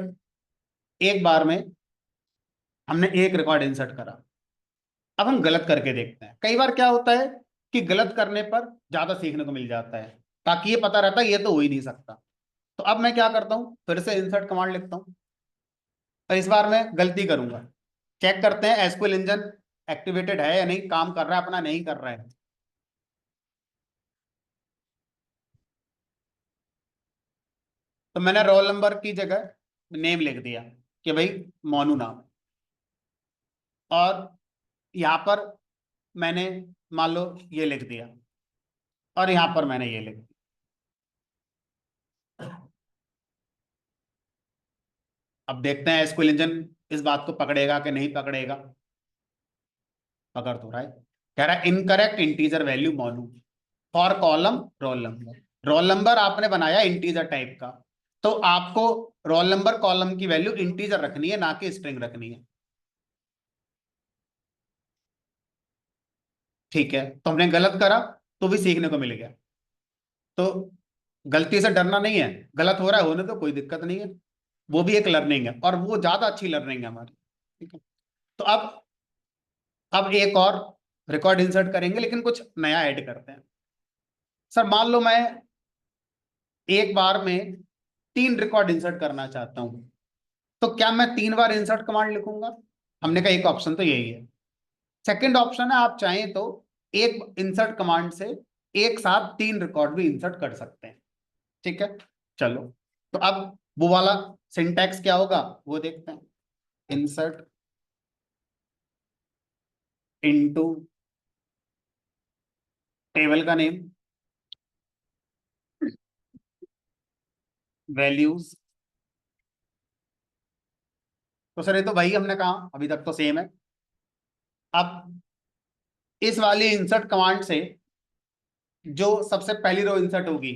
एक बार में हमने एक रिकॉर्ड इंसर्ट करा, अब हम गलत करके देखते हैं। कई बार क्या होता है कि गलत करने पर ज्यादा सीखने को मिल जाता है, ताकि ये पता रहता है ये तो हो ही नहीं सकता। तो अब मैं क्या करता हूं, फिर से इंसर्ट कमांड लिखता हूं और इस बार मैं गलती करूंगा। चेक करते हैं एसक्यूएल इंजन एक्टिवेटेड है या नहीं, काम कर रहा है अपना, नहीं कर रहा है। तो मैंने रोल नंबर की जगह नेम लिख दिया कि भाई मोनू नाम, और यहां पर मैंने मान लो ये लिख दिया और यहां पर मैंने ये लिख दिया। अब देखते हैं एसक्यूएल इंजन इस बात को पकड़ेगा कि नहीं पकड़ेगा। पकड़ तो रहा है, कह रहा है incorrect integer value Monu for column roll number. Roll number आपने बनाया इंटीजर टाइप का, तो आपको रोल नंबर कॉलम की वैल्यू इंटीजर रखनी है, ना कि स्ट्रिंग रखनी है। ठीक है, तो हमने गलत करा तो भी सीखने को मिल गया। तो गलती से डरना नहीं है, गलत हो रहा है होने तो कोई दिक्कत नहीं है, वो भी एक लर्निंग है और वो ज्यादा अच्छी लर्निंग है हमारी। ठीक है। तो अब एक और रिकॉर्ड इंसर्ट करेंगे लेकिन कुछ नया ऐड करते हैं। सर मान लो मैं एक बार में 3 रिकॉर्ड इंसर्ट करना चाहता हूं, तो क्या मैं 3 बार इंसर्ट कमांड लिखूंगा? हमने कहा एक ऑप्शन तो यही है। सेकंड ऑप्शन है आप चाहें तो एक इंसर्ट कमांड से एक साथ 3 रिकॉर्ड भी इंसर्ट कर सकते हैं। ठीक है। चलो, तो अब वो वाला सिंटैक्स क्या होगा वो देखते हैं। इंसर्ट इनटू टेबल का नेम, वैल्यूज। तो सर ये तो भाई हमने कहा अभी तक तो सेम है। अब इस वाली इंसर्ट कमांड से जो सबसे पहली रो इंसर्ट होगी,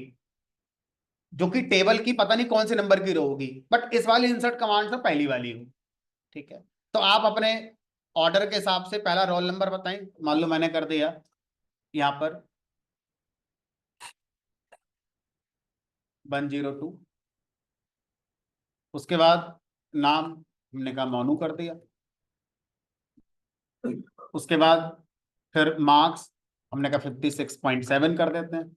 जो कि टेबल की पता नहीं कौन से नंबर की रो होगी, बट इस वाली इंसर्ट कमांड से पहली वाली हो। ठीक है। तो आप अपने ऑर्डर के हिसाब से पहला रोल नंबर बताएं। मान लो मैंने कर दिया यहाँ पर 102। उसके बाद नाम हमने कहा मोनू कर दिया। उसके बाद फिर मार्क्स हमने कहा 56.7 कर देते हैं।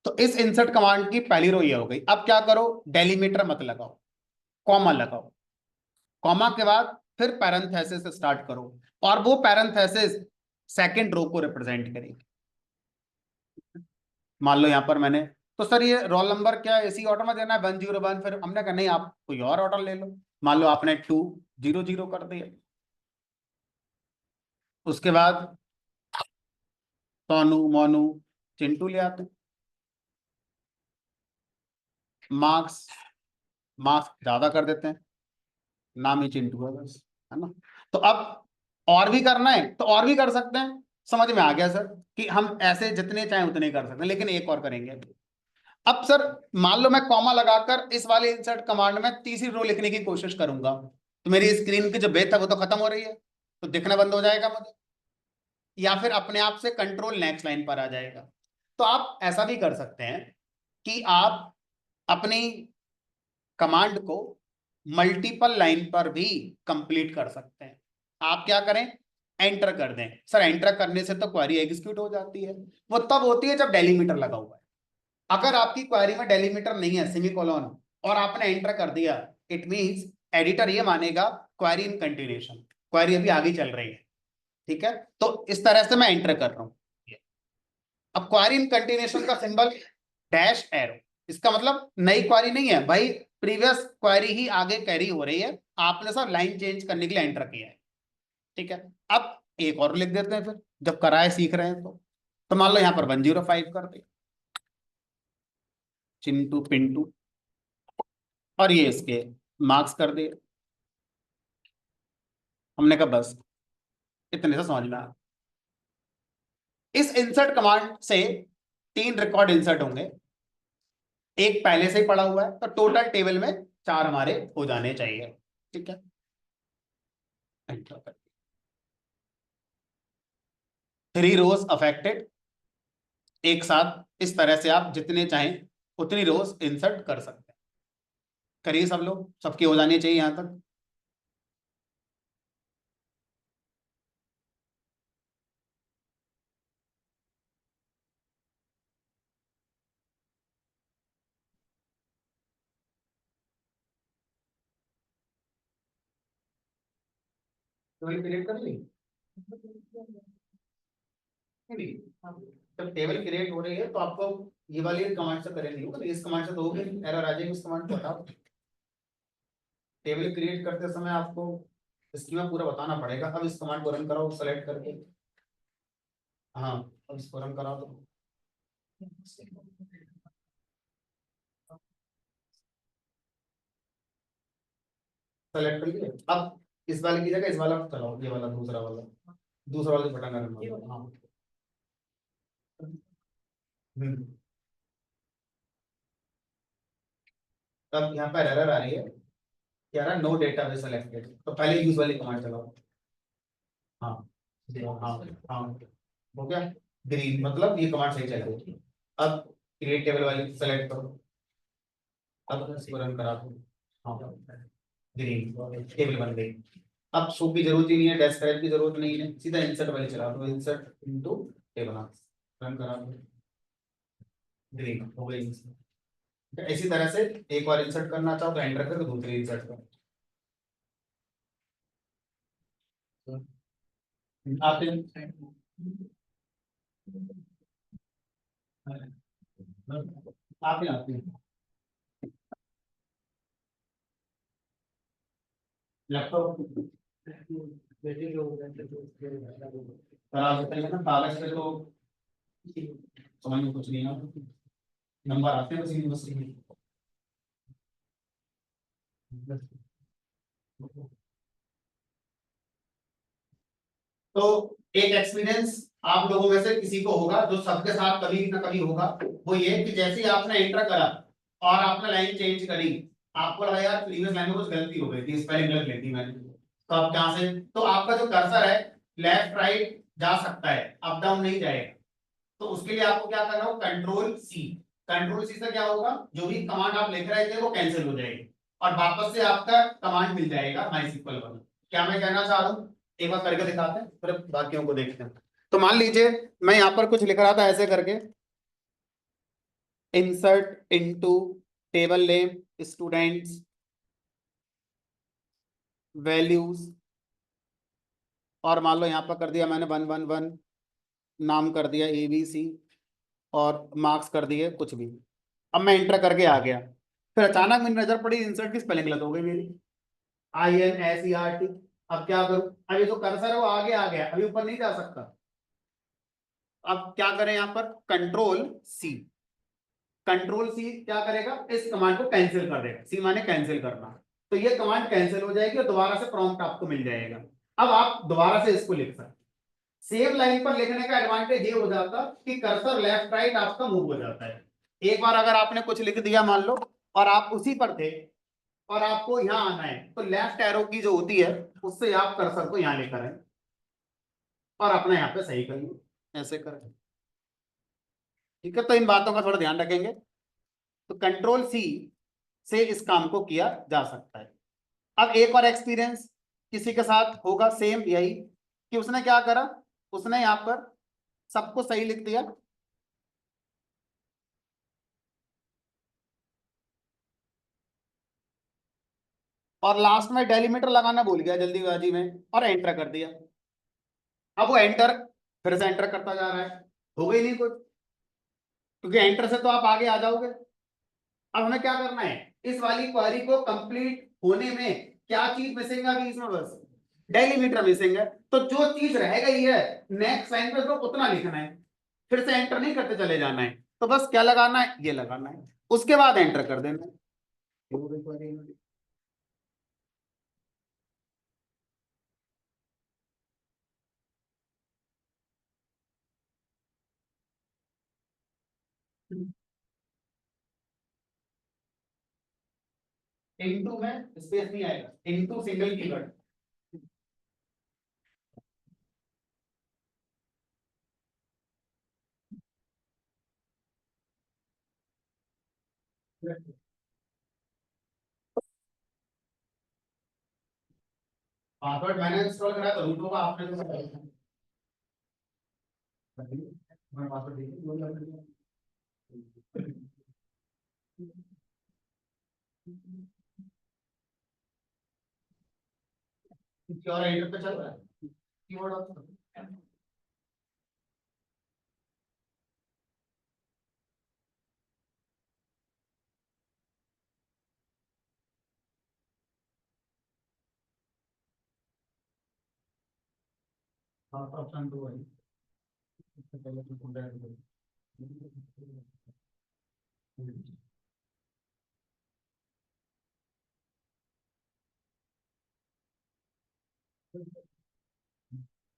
तो इस इंसर्ट कमांड की पहली रो ये हो गई। अब क्या करो, डेलीमीटर मत लगाओ, कॉमा लगाओ। कॉमा के बाद फिर पैरेंथेसिस स्टार्ट करो, और वो पैरेंथेसिस सेकंड रो को रिप्रेजेंट करेगी। मान लो यहाँ पर मैंने, तो सर ये रोल नंबर क्या इसी ऑर्डर में देना है 101, फिर हमने कहा नहीं आप कोई और ऑर्डर ले लो। मान लो आपने 200 कर दिया, उसके बाद सोनू मोनू चिंटू ले आते हैं। मार्क्स मार्क्स ज्यादा कर देते हैं, नाम ही चिंटू है बस, है ना। तो अब और भी करना है तो और भी कर सकते हैं, समझ में आ गया सर कि हम ऐसे जितने चाहे उतने कर सकते हैं, लेकिन एक और करेंगे। अब सर मान लो मैं कॉमा लगाकर इस वाले इंसर्ट कमांड में तीसरी रो लिखने की कोशिश करूंगा, तो मेरी स्क्रीन की जो बेस है वो तो खत्म हो रही है, तो दिखना बंद हो जाएगा मुझे, या फिर अपने आप से कंट्रोल नेक्स्ट लाइन पर आ जाएगा। तो आप ऐसा भी कर सकते हैं कि आप अपनी कमांड को मल्टीपल लाइन पर भी कंप्लीट कर सकते हैं। आप क्या करें, एंटर कर दें। सर एंटर करने से तो क्वेरी एग्जीक्यूट हो जाती है, वो तब होती है जब डेलीमीटर लगा हुआ है। अगर आपकी क्वेरी में डेलीमीटर नहीं है, सेमीकोलन, और आपने एंटर कर दिया, इट मींस एडिटर ये मानेगा क्वेरी इन कंटिन्यूएशन, क्वेरी अभी आगे चल रही है। ठीक है, तो इस तरह से मैं एंटर कर रहा हूं। अब क्वेरी इन कंटिन्यूएशन का सिंबल डैश एरो, इसका मतलब नई क्वेरी नहीं है भाई, प्रीवियस क्वेरी ही आगे कैरी हो रही है, आपने सब लाइन चेंज करने के लिए एंटर किया है। ठीक है, अब एक और लिख देते हैं फिर, जब कराए सीख रहे हैं तो मान लो यहाँ पर 105 कर दे, चिंटू पिंटू, और ये इसके मार्क्स कर दे। हमने कहा बस इतने से समझ में आ। इस इंसर्ट कमांड से 3 रिकॉर्ड इंसर्ट होंगे, एक पहले से ही पड़ा हुआ है, तो टोटल टेबल में 4 हमारे हो जाने चाहिए। ठीक है, 3 रोज अफेक्टेड, एक साथ इस तरह से आप जितने चाहें उतनी रोज इंसर्ट कर सकते हैं। करिए सब लोग, सबकी हो जानी चाहिए यहां तक। टेबल क्रिएट कर ली, नहीं जब टेबल क्रिएट हो रही है तो आपको ये वाली कमांड से करेंगे होगा, इस कमांड से तो होगी, एरर आ जाएगी, उस कमांड को हटाओ। टेबल क्रिएट करते समय आपको स्कीमा पूरा बताना पड़ेगा। अब इस कमांड को रन कराओ सेलेक्ट करके, हाँ अब इसको रन कराओ तो सेलेक्ट कर लिया। अब इस वाले की जगह इस वाला चलाओ, ये वाला दूसरा वाला, दूसरा वाला बटन करना। हाँ हम्म। तब यहाँ पर एरर आ रही है, क्या रहा, नो डेटाबेस सेलेक्टेड, तो पहले यूज वाली कमांड चलाओ। हाँ हाँ हाँ, हो गया, ग्रीन मतलब ये कमांड सही चल रही है। अब क्रिएट टेबल वाली सेलेक्ट करो, अब इसको रन करा दो। हाँ ग्रीन टेबल बन गई। अब शो की जरूरत ही नहीं है, डेस्क्राइब की जरूरत नहीं है, सीधा इंसर्ट वाली चला दो, इंसर्ट इनटू टेबल, रन करा दो, ग्रीन हो गई। इसी तरह से एक बार इंसर्ट करना चाहो तो एंटर करो, दूसरी इंसर्ट करो। आते हैं आते हैं आते हैं लैपटॉप खराब होता है ना, कागज पे तो समझ में कुछ नहीं ना, नंबर आते हैं बस यूनिवर्सिटी में। तो एक एक्सपीरियंस आप लोगों में से किसी को होगा, जो सबके साथ कभी ना कभी होगा, वो ये कि जैसे ही आपने एंटर करा और आपने लाइन चेंज करी, आपको लगा यार प्रीवियस लाइन में कुछ गलती हो गई थी, स्पेलिंग गलत लिखी मैंने, तो आप क्या से, तो आपका जो कर्सर है लेफ्ट राइट जा सकता है, अप डाउन नहीं जाएगा। तो उसके लिए आपको क्या करना होगा, कंट्रोल सी। कंट्रोल सी से क्या होगा, जो भी कमांड आप लिख रहे थे वो कैंसिल हो जाएगी, और वापस से आपका कमांड मिल जाएगा माइस्क्ल वाला। क्या मैं कहना चाह रहा हूँ, एक बार करके दिखाते हैं फिर बाकियों को देखते हैं। तो मान लीजिए मैं यहाँ पर कुछ लिख रहा था ऐसे करके, insert into table name students values और मान लो यहाँ पर कर दिया मैंने 111, नाम कर दिया ABC, और मार्क्स कर दिए कुछ भी। अब मैं एंटर करके आ गया, फिर अचानक मेरी नजर पड़ी इंसर्ट की स्पेलिंग गलत हो गई मेरी, INSERT। अब क्या करूं? अब ये जो कर्सर है वो आगे आ गया, अभी ऊपर नहीं जा सकता। अब क्या करें यहाँ पर? Control C। कंट्रोल C क्या करेगा? इस कमांड को कैंसिल कर देगा। C माने कैंसिल करना। तो ये कमांड कैंसिल हो जाएगी और दोबारा से प्रॉम्प्ट आपको मिल जाएगा। अब आप दोबारा से इसको लिख सकते। सेम लाइन पर लिखने का एडवांटेज ये हो जाता कि कर्सर लेफ्ट राइट आपका मूव हो जाता है। एक बार अगर आपने कुछ लिख दिया मान लो, और आप उसी पर थे, और आपको यहाँ आना है, तो लेफ्ट एरो की जो होती है उससे आप कर्सर को यहाँ लेकर आए और अपना यहाँ पे सही करेंगे, ऐसे करें। ठीक है, तो इन बातों का थोड़ा ध्यान रखेंगे। तो कंट्रोल C से इस काम को किया जा सकता है। अब एक और एक्सपीरियंस किसी के साथ होगा सेम यही, कि उसने क्या करा, उसने यहाँ पर सबको सही लिख दिया, और लास्ट में डेलीमीटर लगाना भूल गया जल्दीबाजी में, और एंटर कर दिया। अब वो एंटर, फिर से एंटर करता जा रहा है, हो गई नहीं कुछ, क्योंकि एंटर से तो आप आगे आ जाओगे। अब हमें क्या करना है? इस वाली क्वेरी को कंप्लीट होने में क्या चीज मिसिंग है अभी इसमें? बस डेलीमीटर मिसिंग है। तो जो चीज रह गई है नेक्स्ट लाइन पे तो उतना लिखना है, फिर से एंटर नहीं करते चले जाना है। तो बस क्या लगाना है? ये लगाना है, उसके बाद एंटर कर देना है। इनटू में स्पेस नहीं आएगा, इनटू सिंगल कीवर्ड। पासवर्ड मैंने इंस्टॉल करा तो रूट होगा, आपने तो कराया। मैं पासवर्ड देखिए, और एडिटर पे चल रहा है कीबोर्ड ऑप्शन। हाँ, ऑप्शन 2 है, इससे पहले तो पूरा है।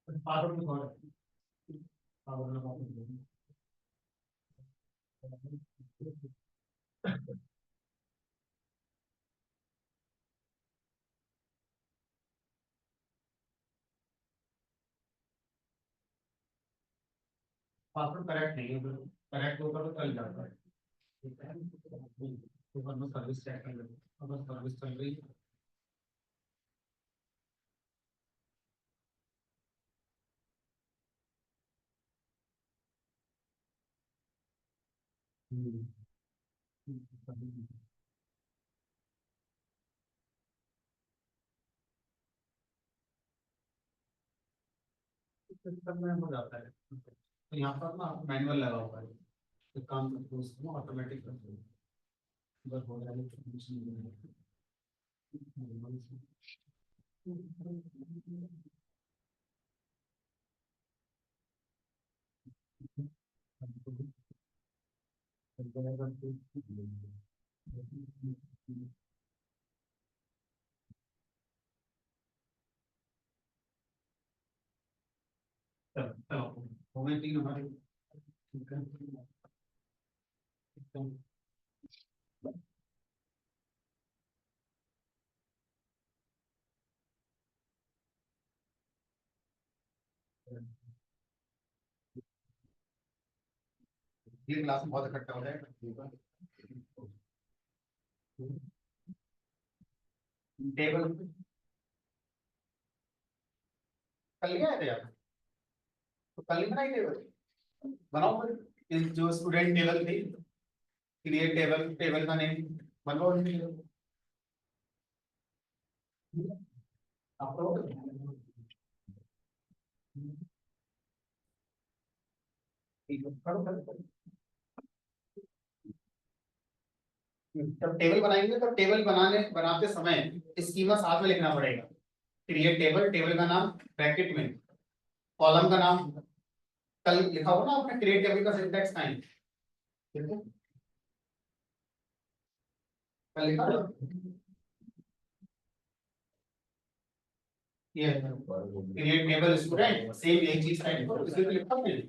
पासवर्ड में थोड़ा पासवर्ड में पासवर्ड करेक्ट नहीं है, करेक्ट होगा तो चल जाता है। ठीक है, तो वरना सर्विस चेक कर लो, अगर सर्विस चल रही है। सिस्टम में हो जाता है। तो यहाँ पर ना मैनुअल लगा हुआ है, तो काम करते हैं उसको ऑटोमेटिक करते हैं, बस हो जाएगा तो कुछ नहीं है। चलो चलो, हो गए 3 हमारे। ठीक है, एकदम। ये क्लास में बहुत इकट्ठा हो जाएगा। टेबल कल लिया है यार, तो कल ही बनाई टेबल, बनाओ फिर। जो स्टूडेंट टेबल थी, क्रिएट टेबल, टेबल का नेम बनवाओ इनकी। आप तो जब टेबल बनाएंगे तो टेबल बनाते समय स्कीमा साथ में लिखना पड़ेगा। क्रिएट टेबल, टेबल का नाम ब्रैकेट में, कॉलम का नाम कल लिखा होगा ना आपने, क्रिएट टेबल का सिंटैक्स टाइम कल लिखा होगा? ये क्रिएट टेबल स्टूडेंट सेम एक चीज टाइप करो, इसमें लिखा है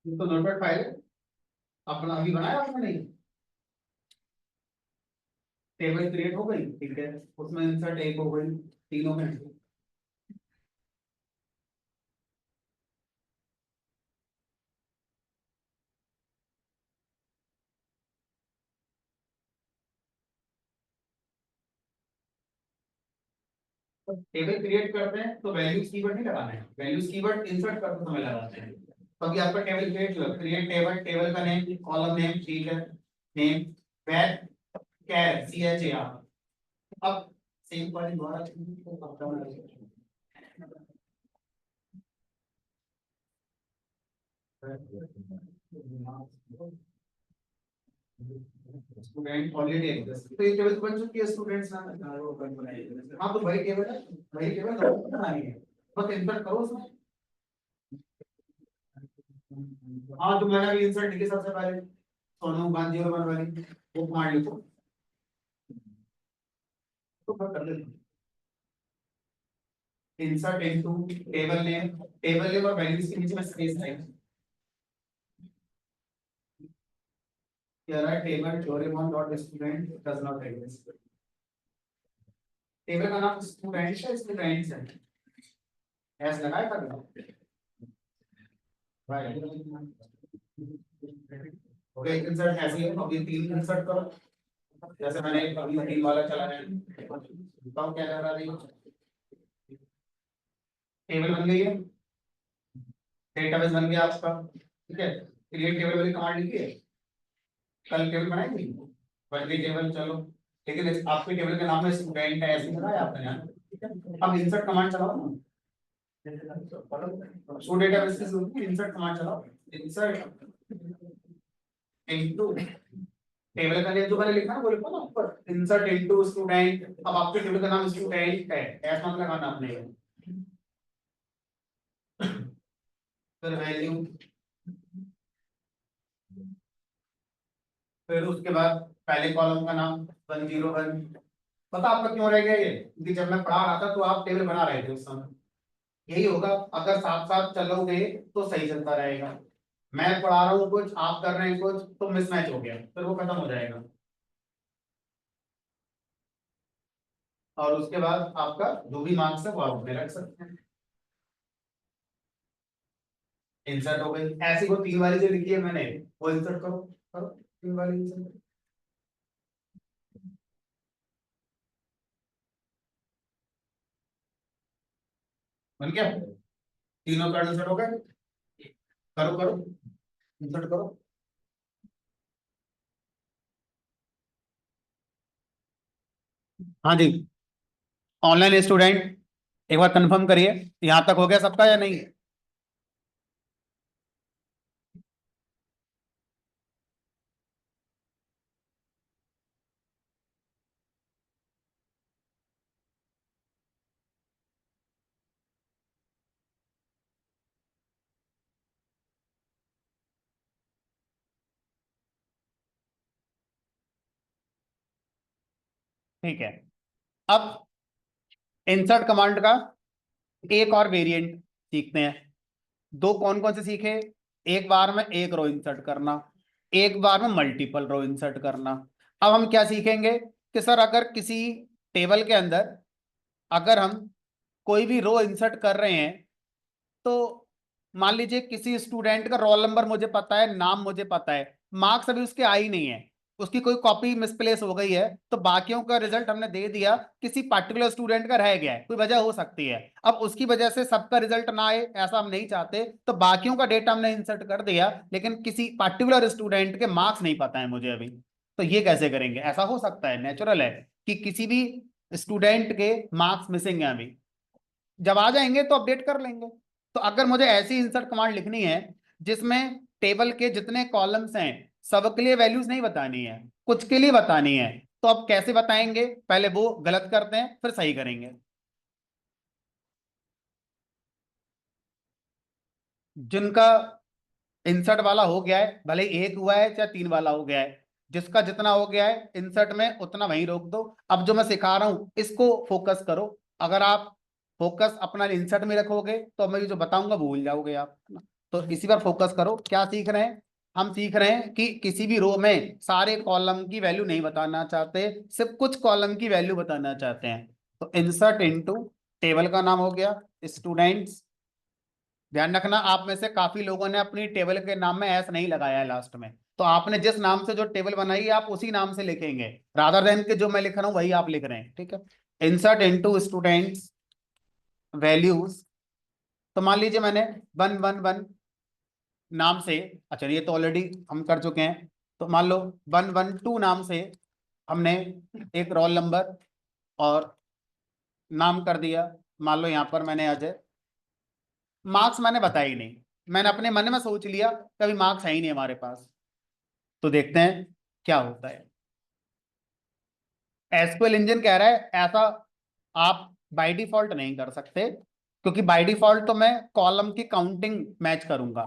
तो नोटपैड फाइल अपना अभी बनाया आपने नहीं? टेबल क्रिएट हो गई, ठीक है, उसमें इंसर्ट एक हो गई तीनों में। टेबल क्रिएट करते हैं तो वैल्यूज कीवर्ड नहीं लगाना है, वैल्यूज कीवर्ड इंसर्ट करते समय लगाते हैं। तो अभी आपका टेबल क्रिएट हुआ, क्रिएट टेबल, टेबल का नेम कॉलम नेम, ठीक है, नेम वेर कैर CHAR। अब सेम वाली द्वारा स्टूडेंट ऑलरेडी एग्जिस्ट, तो ये टेबल बन चुकी है स्टूडेंट्स नाम। हाँ तो वही टेबल है, वही टेबल बनानी है, बस इंसर्ट करो उसमें। हाँ तो मैंने अभी इंसर्ट लिखी सबसे पहले सोनू 101 वाली वो कमांड लिखो तो कर लेते। Insert into table name, table name और वैल्यूज के नीचे में स्पेस है। here table Doraemon dot student does not exist। Table का नाम स्टूडेंट है, स्टूडेंट्स है, एस लगाया था ना भाई। ओके इंसर्ट ऐसे ही अब ये तीन इंसर्ट करो, जैसे मैंने अभी तीन वाला चलाया है, बताओ क्या कर रहा है। टेबल बन गई है, डेटाबेस बन गया आपका, ठीक है। क्रिएट टेबल वाली कमांड लिखिए, कल टेबल बनाएंगे बन गई टेबल, चलो। लेकिन आपके टेबल के नाम में स्टूडेंट है ऐसे लगाया आपने यहाँ, ठीक है। अब इंसर्ट कमांड चलाओ ना, शो डेटाबेस से इंसर्ट कमांड चलाओ, इंसर्ट इनटू टेबल का नेम जो मैंने लिखा है वो लिखो ना ऊपर, इंसर्ट इनटू स्टूडेंट। अब आपके टेबल का नाम स्टूडेंट है, ऐसा मत लगाना आपने, फिर वैल्यू, फिर उसके बाद पहले कॉलम का नाम 101। पता आपका क्यों रह गया ये, क्योंकि जब मैं पढ़ा रहा था तो आप टेबल बना रहे थे उस समय। यही होगा, अगर साथ साथ चलोगे तो सही चलता रहेगा। मैं पढ़ा रहा हूँ कुछ, आप कर रहे हैं कुछ, तो मिसमैच हो गया, फिर वो खत्म हो जाएगा। और उसके बाद आपका जो भी मार्क्स है वो आप उसमें रख सकते हैं। इंसर्ट हो गई, ऐसी वो तीन वाली जो लिखी है मैंने वो इंसर्ट करो, करो तीन वाली इंसर्ट। बन गया, तीनों कार्ड इंसर्ट हो गए, करो करो इंसर्ट करो। हाँ जी, ऑनलाइन स्टूडेंट एक बार कंफर्म करिए यहां तक हो गया सबका या नहीं। ठीक है, अब इंसर्ट कमांड का एक और वेरिएंट सीखते हैं। दो कौन कौन से सीखे, एक बार में एक रो इंसर्ट करना, एक बार में मल्टीपल रो इंसर्ट करना। अब हम क्या सीखेंगे कि सर अगर किसी टेबल के अंदर अगर हम कोई भी रो इंसर्ट कर रहे हैं, तो मान लीजिए किसी स्टूडेंट का रोल नंबर मुझे पता है, नाम मुझे पता है, मार्क्स अभी उसके आ ही नहीं है, उसकी कोई कॉपी मिसप्लेस हो गई है, तो बाकियों का रिजल्ट हमने दे दिया, किसी पर्टिकुलर स्टूडेंट का रह गया है, कोई वजह हो सकती है, अब उसकी वजह से सबका रिजल्ट ना आए ऐसा हम नहीं चाहते, तो बाकियों का डेटा हमने इंसर्ट कर दिया, लेकिन किसी पर्टिकुलर स्टूडेंट के मार्क्स नहीं पता है मुझे अभी, तो ये कैसे करेंगे, ऐसा हो सकता है, नेचुरल है। कि किसी भी स्टूडेंट के मार्क्स मिसिंग है अभी, जब आ जाएंगे तो अपडेट कर लेंगे। तो अगर मुझे ऐसी इंसर्ट कमांड लिखनी है जिसमें टेबल के जितने कॉलम्स हैं सबके लिए वैल्यूज नहीं बतानी है, कुछ के लिए बतानी है, तो अब कैसे बताएंगे? पहले वो गलत करते हैं फिर सही करेंगे। जिनका इंसर्ट वाला हो गया है, भले एक हुआ है चाहे 3 वाला हो गया है, जिसका जितना हो गया है इंसर्ट में उतना वहीं रोक दो। अब जो मैं सिखा रहा हूं इसको फोकस करो। अगर आप फोकस अपना इंसर्ट में रखोगे तो मैं जो बताऊंगा भूल जाओगे आप, है ना? तो इसी पर फोकस करो। क्या सीख रहे हैं? हम सीख रहे हैं कि किसी भी रो में सारे कॉलम की वैल्यू नहीं बताना चाहते, सिर्फ कुछ कॉलम की वैल्यू बताना चाहते हैं। तो इंसर्ट इनटू, टेबल का नाम हो गया स्टूडेंट्स। ध्यान रखना, आप में से काफी लोगों ने अपनी टेबल के नाम में एस नहीं लगाया है लास्ट में, तो आपने जिस नाम से जो टेबल बनाई है आप उसी नाम से लिखेंगे, रादर देन के जो मैं लिख रहा हूं वही आप लिख रहे हैं, ठीक है। Insert into students values. तो मान लीजिए मैंने 111 नाम से, अच्छा ये तो ऑलरेडी हम कर चुके हैं, तो मान लो 112 नाम से हमने एक रोल नंबर और नाम कर दिया, मान लो यहां पर मैंने अजय। मार्क्स मैंने बताया ही नहीं, मैंने अपने मन में सोच लिया कभी मार्क्स है ही नहीं हमारे पास। तो देखते हैं क्या होता है। एसक्यूएल इंजन कह रहा है ऐसा आप बाय डिफॉल्ट नहीं कर सकते, क्योंकि बाय डिफॉल्ट तो मैं कॉलम की काउंटिंग मैच करूंगा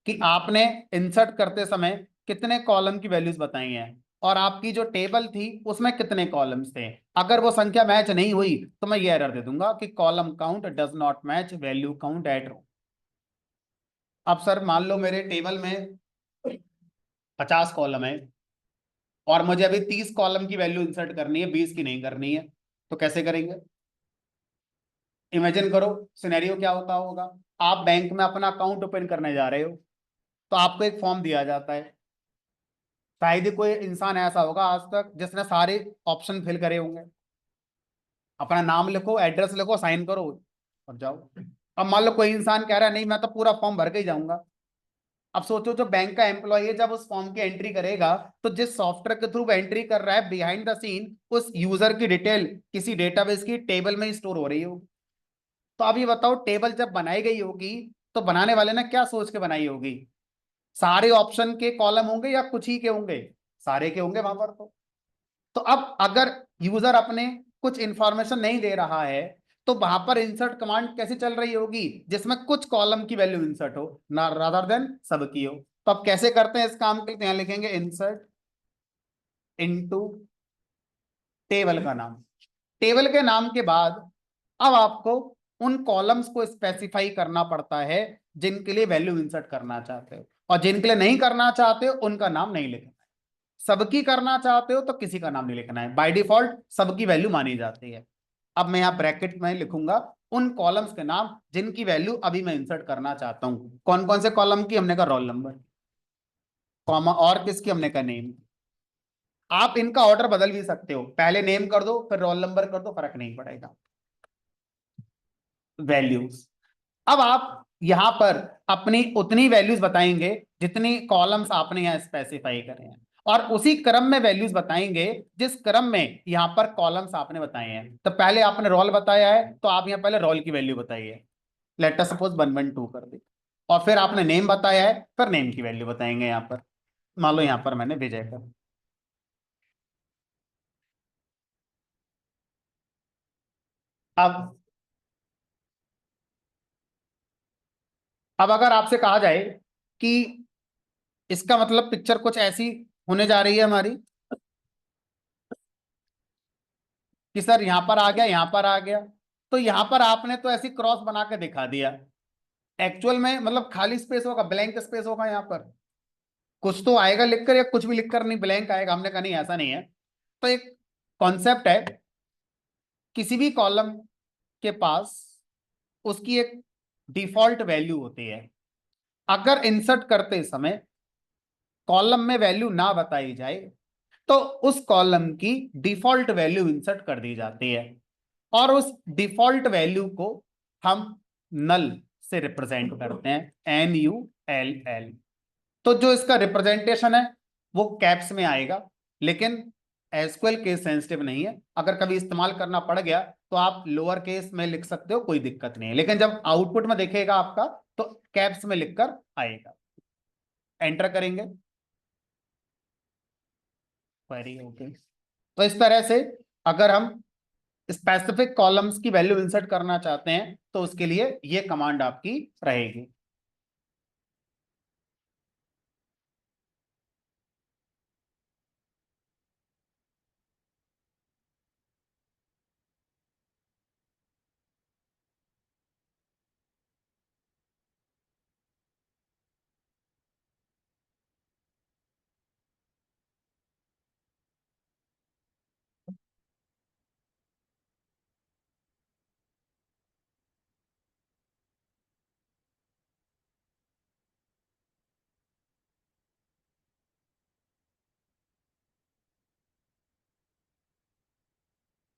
कि आपने इंसर्ट करते समय कितने कॉलम की वैल्यूज बताई हैं और आपकी जो टेबल थी उसमें कितने कॉलम्स थे। अगर वो संख्या मैच नहीं हुई तो मैं ये एरर दे दूंगा कि column count does not match value count at row. अब सर मान लो मेरे टेबल में 50 कॉलम है और मुझे अभी 30 कॉलम की वैल्यू इंसर्ट करनी है, 20 की नहीं करनी है, तो कैसे करेंगे? इमेजिन करो सिनेरियो क्या होता होगा। आप बैंक में अपना अकाउंट ओपन करने जा रहे हो, तो आपको एक फॉर्म दिया जाता है। शायद ही कोई इंसान ऐसा होगा आज तक जिसने सारे ऑप्शन फिल करे होंगे। अपना नाम लिखो, एड्रेस लिखो, साइन करो और जाओ। अब मान लो कोई इंसान कह रहा है नहीं मैं तो पूरा फॉर्म भर के ही जाऊंगा। अब सोचो जो बैंक का एम्प्लॉय है जब उस फॉर्म की एंट्री करेगा तो जिस सॉफ्टवेयर के थ्रू एंट्री कर रहा है बिहाइंड द सीन उस यूजर की डिटेल किसी डेटाबेस की टेबल में स्टोर हो रही होगी। तो अब ये बताओ टेबल जब बनाई गई होगी तो बनाने वाले ने क्या सोच के बनाई होगी? सारे ऑप्शन के कॉलम होंगे या कुछ ही के होंगे? सारे के होंगे वहां पर। तो अब अगर यूजर अपने कुछ इंफॉर्मेशन नहीं दे रहा है तो वहां पर इंसर्ट कमांड कैसे चल रही होगी जिसमें कुछ कॉलम की वैल्यू इंसर्ट हो ना, रादर देन सबकी हो। तो अब कैसे करते हैं इस काम के लिए? तो यहां लिखेंगे इंसर्ट इनटू टेबल का नाम। टेबल के नाम के बाद अब आपको उन कॉलम्स को स्पेसिफाई करना पड़ता है जिनके लिए वैल्यू इंसर्ट करना चाहते हो, और जिनके लिए नहीं करना चाहते हो उनका नाम नहीं लिखना है। सबकी करना चाहते हो तो किसी का नाम नहीं लिखना है, बाय डिफॉल्ट सबकी वैल्यू मानी जाती है। अब मैं यहाँ ब्रैकेट में लिखूंगा उन कॉलम्स के नाम जिनकी वैल्यू अभी मैं इंसर्ट करना चाहता हूं। कौन कौन से कॉलम की? हमने कहा रोल नंबर, कॉमा और किसकी? हमने कहा नेम। आप इनका ऑर्डर बदल भी सकते हो, पहले नेम कर दो फिर रोल नंबर कर दो, फर्क नहीं पड़ेगा। वैल्यूज, अब आप यहां पर अपनी उतनी वैल्यूज बताएंगे जितनी कॉलम्स आपने यहां स्पेसिफाई करे हैं, और उसी क्रम में वैल्यूज बताएंगे जिस क्रम में यहां पर कॉलम्स आपने बताए हैं। तो पहले आपने रोल बताया है तो आप यहां पहले रोल की वैल्यू बताइए, लेट अस सपोज 112 कर दी। और फिर आपने नेम बताया है फिर नेम की वैल्यू बताएंगे यहां पर। मान लो यहां पर मैंने विजय कर। अब अब अगर आपसे कहा जाए कि इसका मतलब पिक्चर कुछ ऐसी होने जा रही है हमारी कि सर यहां पर आ गया यहां पर आ गया, तो यहां पर आपने तो ऐसी क्रॉस बना के दिखा दिया। एक्चुअल में मतलब खाली स्पेस होगा, ब्लैंक स्पेस होगा यहां पर, कुछ तो आएगा लिखकर या कुछ भी लिखकर नहीं, ब्लैंक आएगा। हमने कहा नहीं ऐसा नहीं है। तो एक कॉन्सेप्ट है, किसी भी कॉलम के पास उसकी एक डिफॉल्ट वैल्यू होती है। अगर इंसर्ट करते समय कॉलम में वैल्यू ना बताई जाए तो उस कॉलम की डिफॉल्ट वैल्यू इंसर्ट कर दी जाती है, और उस डिफॉल्ट वैल्यू को हम नल से रिप्रेजेंट करते हैं, NULL। तो जो इसका रिप्रेजेंटेशन है वो कैप्स में आएगा, लेकिन एसक्यूएल केस सेंसिटिव नहीं है, अगर कभी इस्तेमाल करना पड़ गया तो आप लोअर केस में लिख सकते हो, कोई दिक्कत नहीं है, लेकिन जब आउटपुट में देखेगा आपका तो कैप्स में लिखकर आएगा। एंटर करेंगे, क्वेरी ओके। तो इस तरह से अगर हम स्पेसिफिक कॉलम्स की वैल्यू इंसर्ट करना चाहते हैं तो उसके लिए ये कमांड आपकी रहेगी।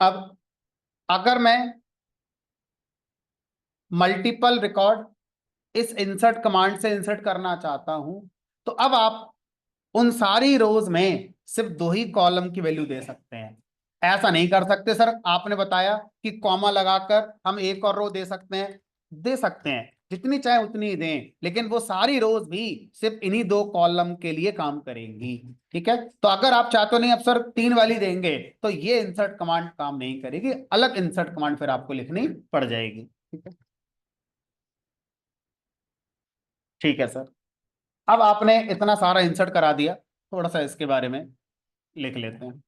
अब अगर मैं मल्टीपल रिकॉर्ड इस इंसर्ट कमांड से इंसर्ट करना चाहता हूं तो अब आप उन सारी रोज में सिर्फ दो ही कॉलम की वैल्यू दे सकते हैं। ऐसा नहीं कर सकते सर, आपने बताया कि कॉमा लगाकर हम एक और रो दे सकते हैं, दे सकते हैं, जितनी चाहे उतनी ही दें, लेकिन वो सारी रोज भी सिर्फ इन्हीं दो कॉलम के लिए काम करेंगी। ठीक है, तो अगर आप चाहते हो नहीं अब सर तीन वाली देंगे तो ये इंसर्ट कमांड काम नहीं करेगी, अलग इंसर्ट कमांड फिर आपको लिखनी पड़ जाएगी। ठीक है, ठीक है सर। अब आपने इतना सारा इंसर्ट करा दिया, थोड़ा सा इसके बारे में लिख लेते हैं।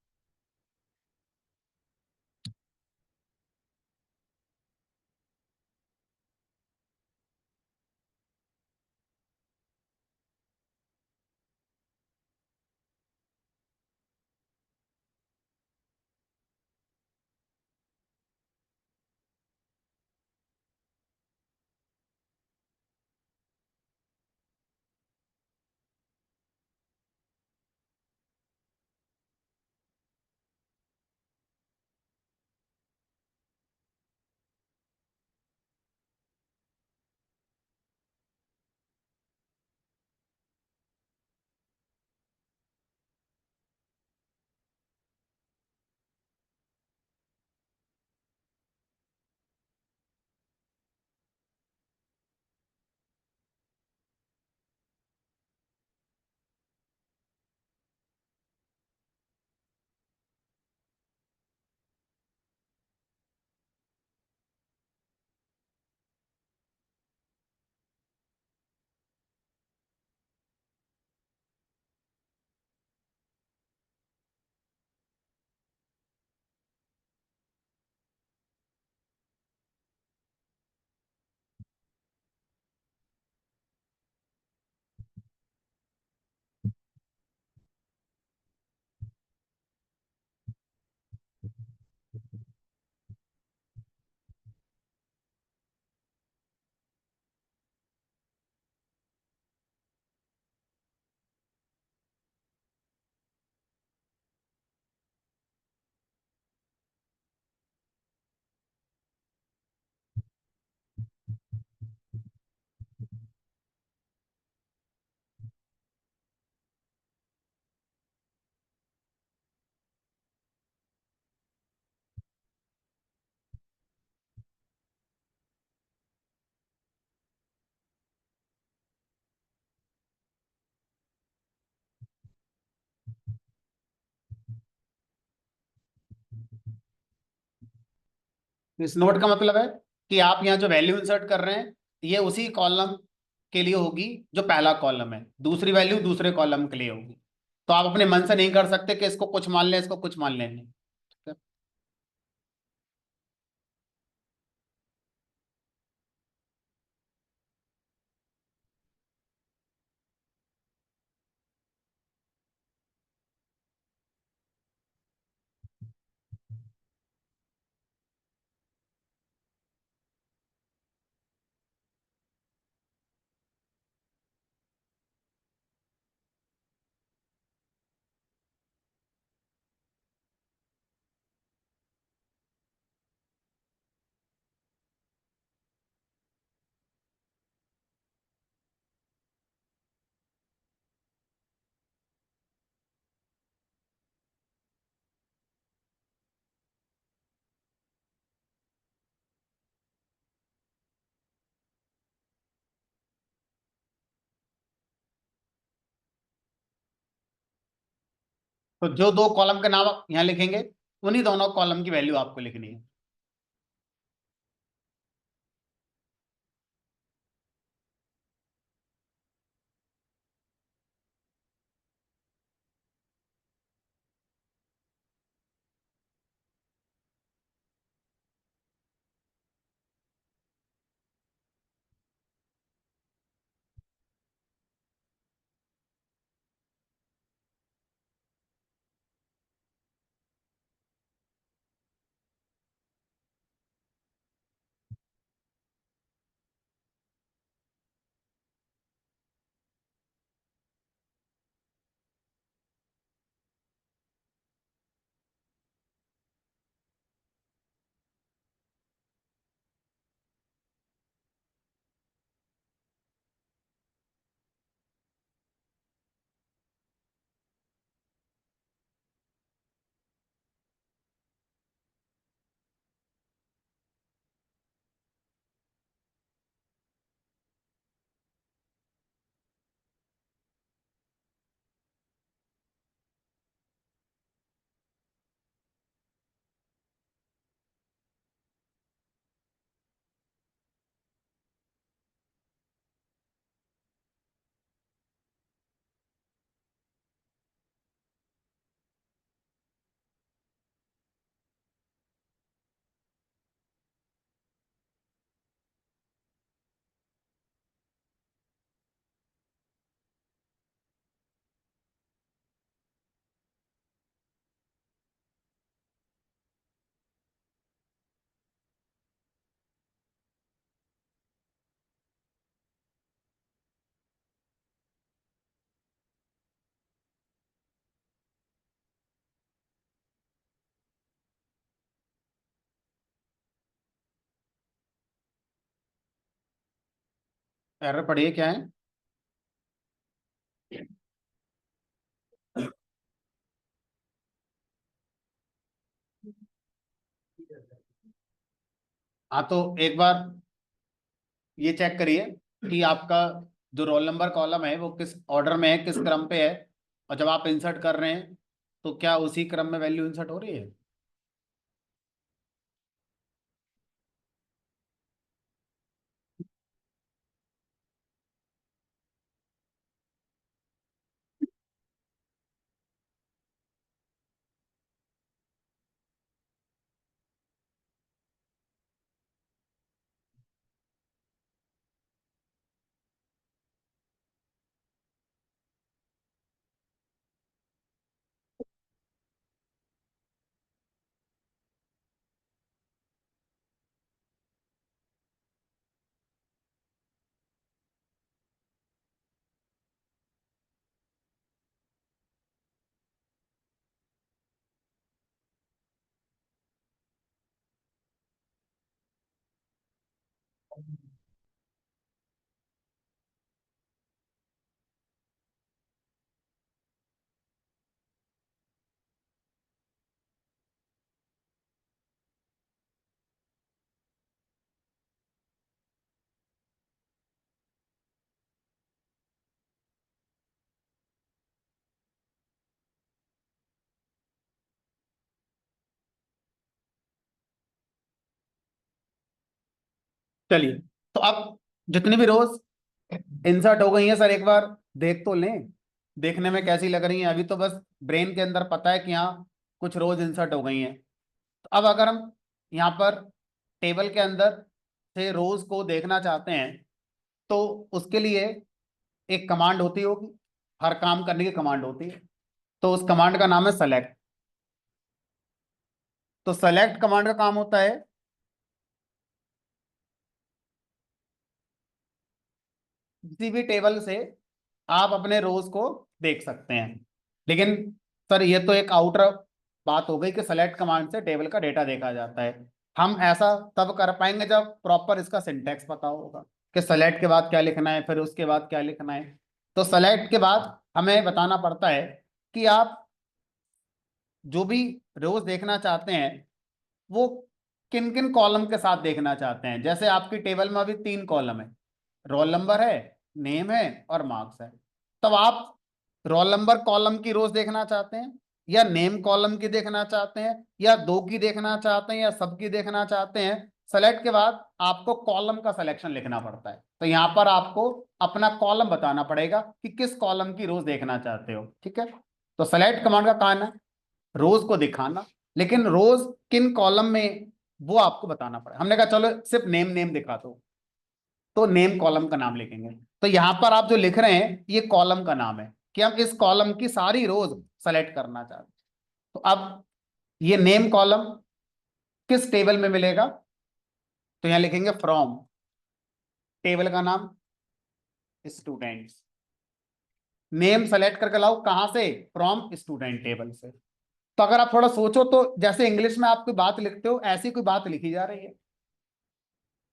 इस नोट का मतलब है कि आप यहाँ जो वैल्यू इंसर्ट कर रहे हैं ये उसी कॉलम के लिए होगी जो पहला कॉलम है, दूसरी वैल्यू दूसरे कॉलम के लिए होगी। तो आप अपने मन से नहीं कर सकते कि इसको कुछ मान लें इसको कुछ मान लें, नहीं। ठीक है? तो जो दो कॉलम के नाम आप यहाँ लिखेंगे उन्हीं दोनों कॉलम की वैल्यू आपको लिखनी है। एरर पढ़िए क्या है। हाँ तो एक बार ये चेक करिए कि आपका जो रोल नंबर कॉलम है वो किस ऑर्डर में है, किस क्रम पे है, और जब आप इंसर्ट कर रहे हैं तो क्या उसी क्रम में वैल्यू इंसर्ट हो रही है। चलिए, तो अब जितनी भी रोज इंसर्ट हो गई है सर, एक बार देख तो लें, देखने में कैसी लग रही हैं। अभी तो बस ब्रेन के अंदर पता है कि हाँ कुछ रोज इंसर्ट हो गई हैं। तो अब अगर हम यहाँ पर टेबल के अंदर से रोज को देखना चाहते हैं तो उसके लिए एक कमांड होती होगी, हर काम करने की कमांड होती है। तो उस कमांड का नाम है सेलेक्ट। तो सेलेक्ट कमांड का काम होता है किसी भी टेबल से आप अपने रोज को देख सकते हैं। लेकिन सर ये तो एक आउटर बात हो गई कि सेलेक्ट कमांड से टेबल का डेटा देखा जाता है। हम ऐसा तब कर पाएंगे जब प्रॉपर इसका सिंटैक्स पता होगा कि सेलेक्ट के बाद क्या लिखना है, फिर उसके बाद क्या लिखना है। तो सेलेक्ट के बाद हमें बताना पड़ता है कि आप जो भी रोज देखना चाहते हैं वो किन किन कॉलम के साथ देखना चाहते हैं। जैसे आपकी टेबल में अभी 3 कॉलम है, रोल नंबर है, नेम है और मार्क्स है। तब आप रोल नंबर कॉलम की रोज देखना चाहते हैं या नेम कॉलम की देखना चाहते हैं, या दो की देखना चाहते हैं, या सब की देखना चाहते हैं, सेलेक्ट के बाद आपको कॉलम का सिलेक्शन लिखना पड़ता है। तो यहां पर आपको अपना कॉलम बताना पड़ेगा कि किस कॉलम की रोज देखना चाहते हो। ठीक है, तो सेलेक्ट कमांड का काम है रोज को दिखाना, लेकिन रोज किन कॉलम में वो आपको बताना पड़ेगा। हमने कहा चलो सिर्फ नेम नेम दिखा दो, तो नेम कॉलम का नाम लिखेंगे। तो यहां पर आप जो लिख रहे हैं ये कॉलम का नाम है कि हम इस कॉलम की सारी रोज सेलेक्ट करना चाहते हैं। तो अब ये नेम कॉलम किस टेबल में मिलेगा, तो यहां लिखेंगे फ्रॉम, टेबल का नाम स्टूडेंट्स, नेम सेलेक्ट करके लाओ कहां से, फ्रॉम स्टूडेंट टेबल से। तो अगर आप थोड़ा सोचो तो जैसे इंग्लिश में आप कोई बात लिखते हो ऐसी कोई बात लिखी जा रही है,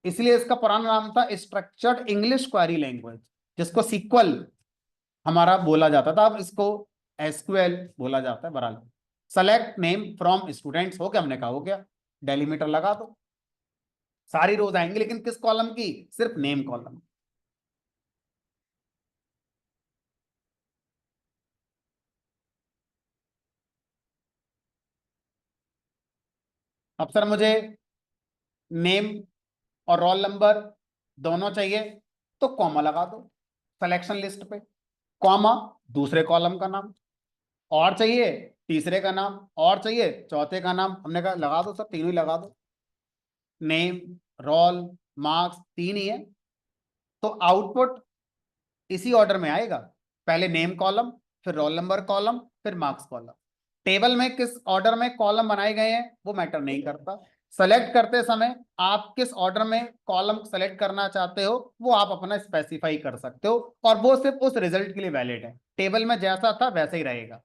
इसलिए इसका पुराना नाम था स्ट्रक्चर्ड इंग्लिश क्वेरी लैंग्वेज, जिसको सीक्वल हमारा बोला जाता था, अब इसको एसक्यूएल बोला जाता है। बहरहाल सेलेक्ट नेम फ्रॉम स्टूडेंट्स हो गया, हमने कहा हो गया, डेलीमीटर लगा दो, सारी रोज आएंगी लेकिन किस कॉलम की, सिर्फ नेम कॉलम। अब सर मुझे नेम और रोल नंबर दोनों चाहिए, तो कॉमा लगा दो सिलेक्शन लिस्ट पे, कॉमा दूसरे कॉलम का नाम, और चाहिए तीसरे का नाम, और चाहिए चौथे का नाम, हमने कहा लगा दो सर, तीनों ही लगा दो, नेम रोल मार्क्स तीन ही है। तो आउटपुट इसी ऑर्डर में आएगा, पहले नेम कॉलम, फिर रोल नंबर कॉलम, फिर मार्क्स कॉलम। टेबल में किस ऑर्डर में कॉलम बनाए गए हैं वो मैटर नहीं करता, सेलेक्ट करते समय आप किस ऑर्डर में कॉलम सेलेक्ट करना चाहते हो वो आप अपना स्पेसिफाई कर सकते हो, और वो सिर्फ उस रिजल्ट के लिए वैलिड है, टेबल में जैसा था वैसे ही रहेगा।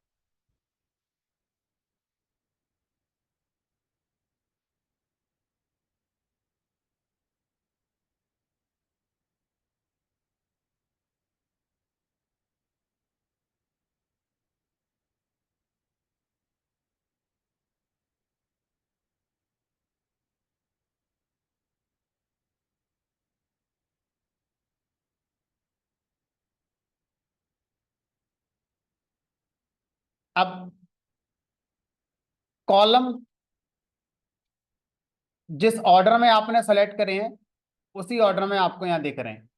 अब कॉलम जिस ऑर्डर में आपने सेलेक्ट करे हैं उसी ऑर्डर में आपको यहां दिख रहे हैं।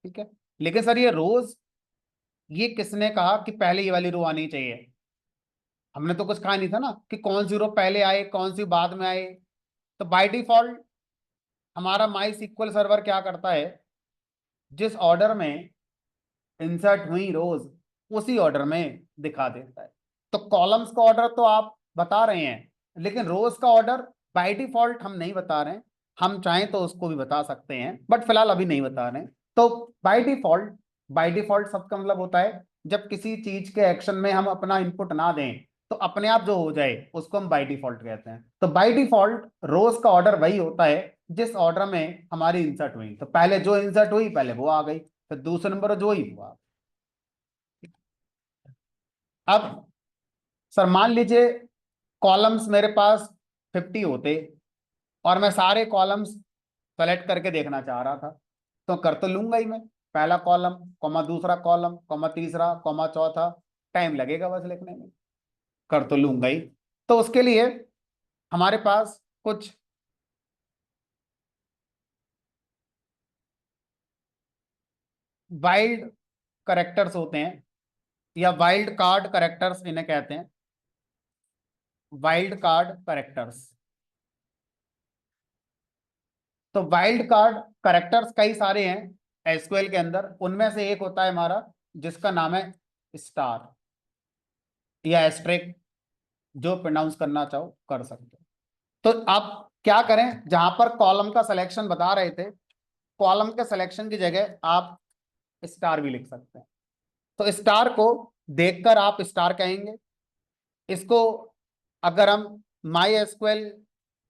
ठीक है, लेकिन सर ये रोज, ये किसने कहा कि पहले ये वाली रो आनी चाहिए, हमने तो कुछ कहा नहीं था ना कि कौन सी रो पहले आए कौन सी बाद में आए। तो बाय डिफॉल्ट हमारा माई सीक्वल सर्वर क्या करता है, जिस ऑर्डर में इंसर्ट हुई रोज उसी ऑर्डर में दिखा देता है। तो कॉलम्स का ऑर्डर तो आप बता रहे हैं, लेकिन रोज का ऑर्डर बाय डिफॉल्ट हम नहीं बता रहे हैं, हम चाहें तो उसको भी बता सकते हैं बट फिलहाल अभी नहीं बता रहे हैं। तो बाय डिफॉल्ट सबका मतलब होता है जब किसी चीज के एक्शन में हम अपना इनपुट ना दें तो अपने आप जो हो जाए उसको हम बाय डिफॉल्ट कहते हैं। तो बाय डिफॉल्ट रोज का ऑर्डर वही होता है जिस ऑर्डर में हमारी इंसर्ट हुई, तो पहले जो इंसर्ट हुई पहले वो आ गई, फिर दूसरे नंबर जो हुई वो आ गई। अब सर मान लीजिए कॉलम्स मेरे पास 50 होते और मैं सारे कॉलम्स सेलेक्ट करके देखना चाह रहा था, तो कर तो लूंगा ही मैं, पहला कॉलम कॉमा दूसरा कॉलम कॉमा तीसरा कॉमा चौथा, टाइम लगेगा बस लिखने में, कर तो लूंगा ही। तो उसके लिए हमारे पास कुछ वाइल्ड करेक्टर्स होते हैं, या वाइल्ड कार्ड करेक्टर्स इन्हें कहते हैं, वाइल्ड कार्ड करेक्टर्स। तो वाइल्ड कार्ड करेक्टर्स कई सारे हैं एसक्यूएल के अंदर, उनमें से एक होता है हमारा जिसका नाम है स्टार या एस्ट्रिक, जो प्रोनाउंस करना चाहो कर सकते हो। तो आप क्या करें, जहां पर कॉलम का सिलेक्शन बता रहे थे, कॉलम के सिलेक्शन की जगह आप स्टार भी लिख सकते हैं। तो स्टार को देखकर आप स्टार कहेंगे, इसको अगर हम माई एसक्यूएल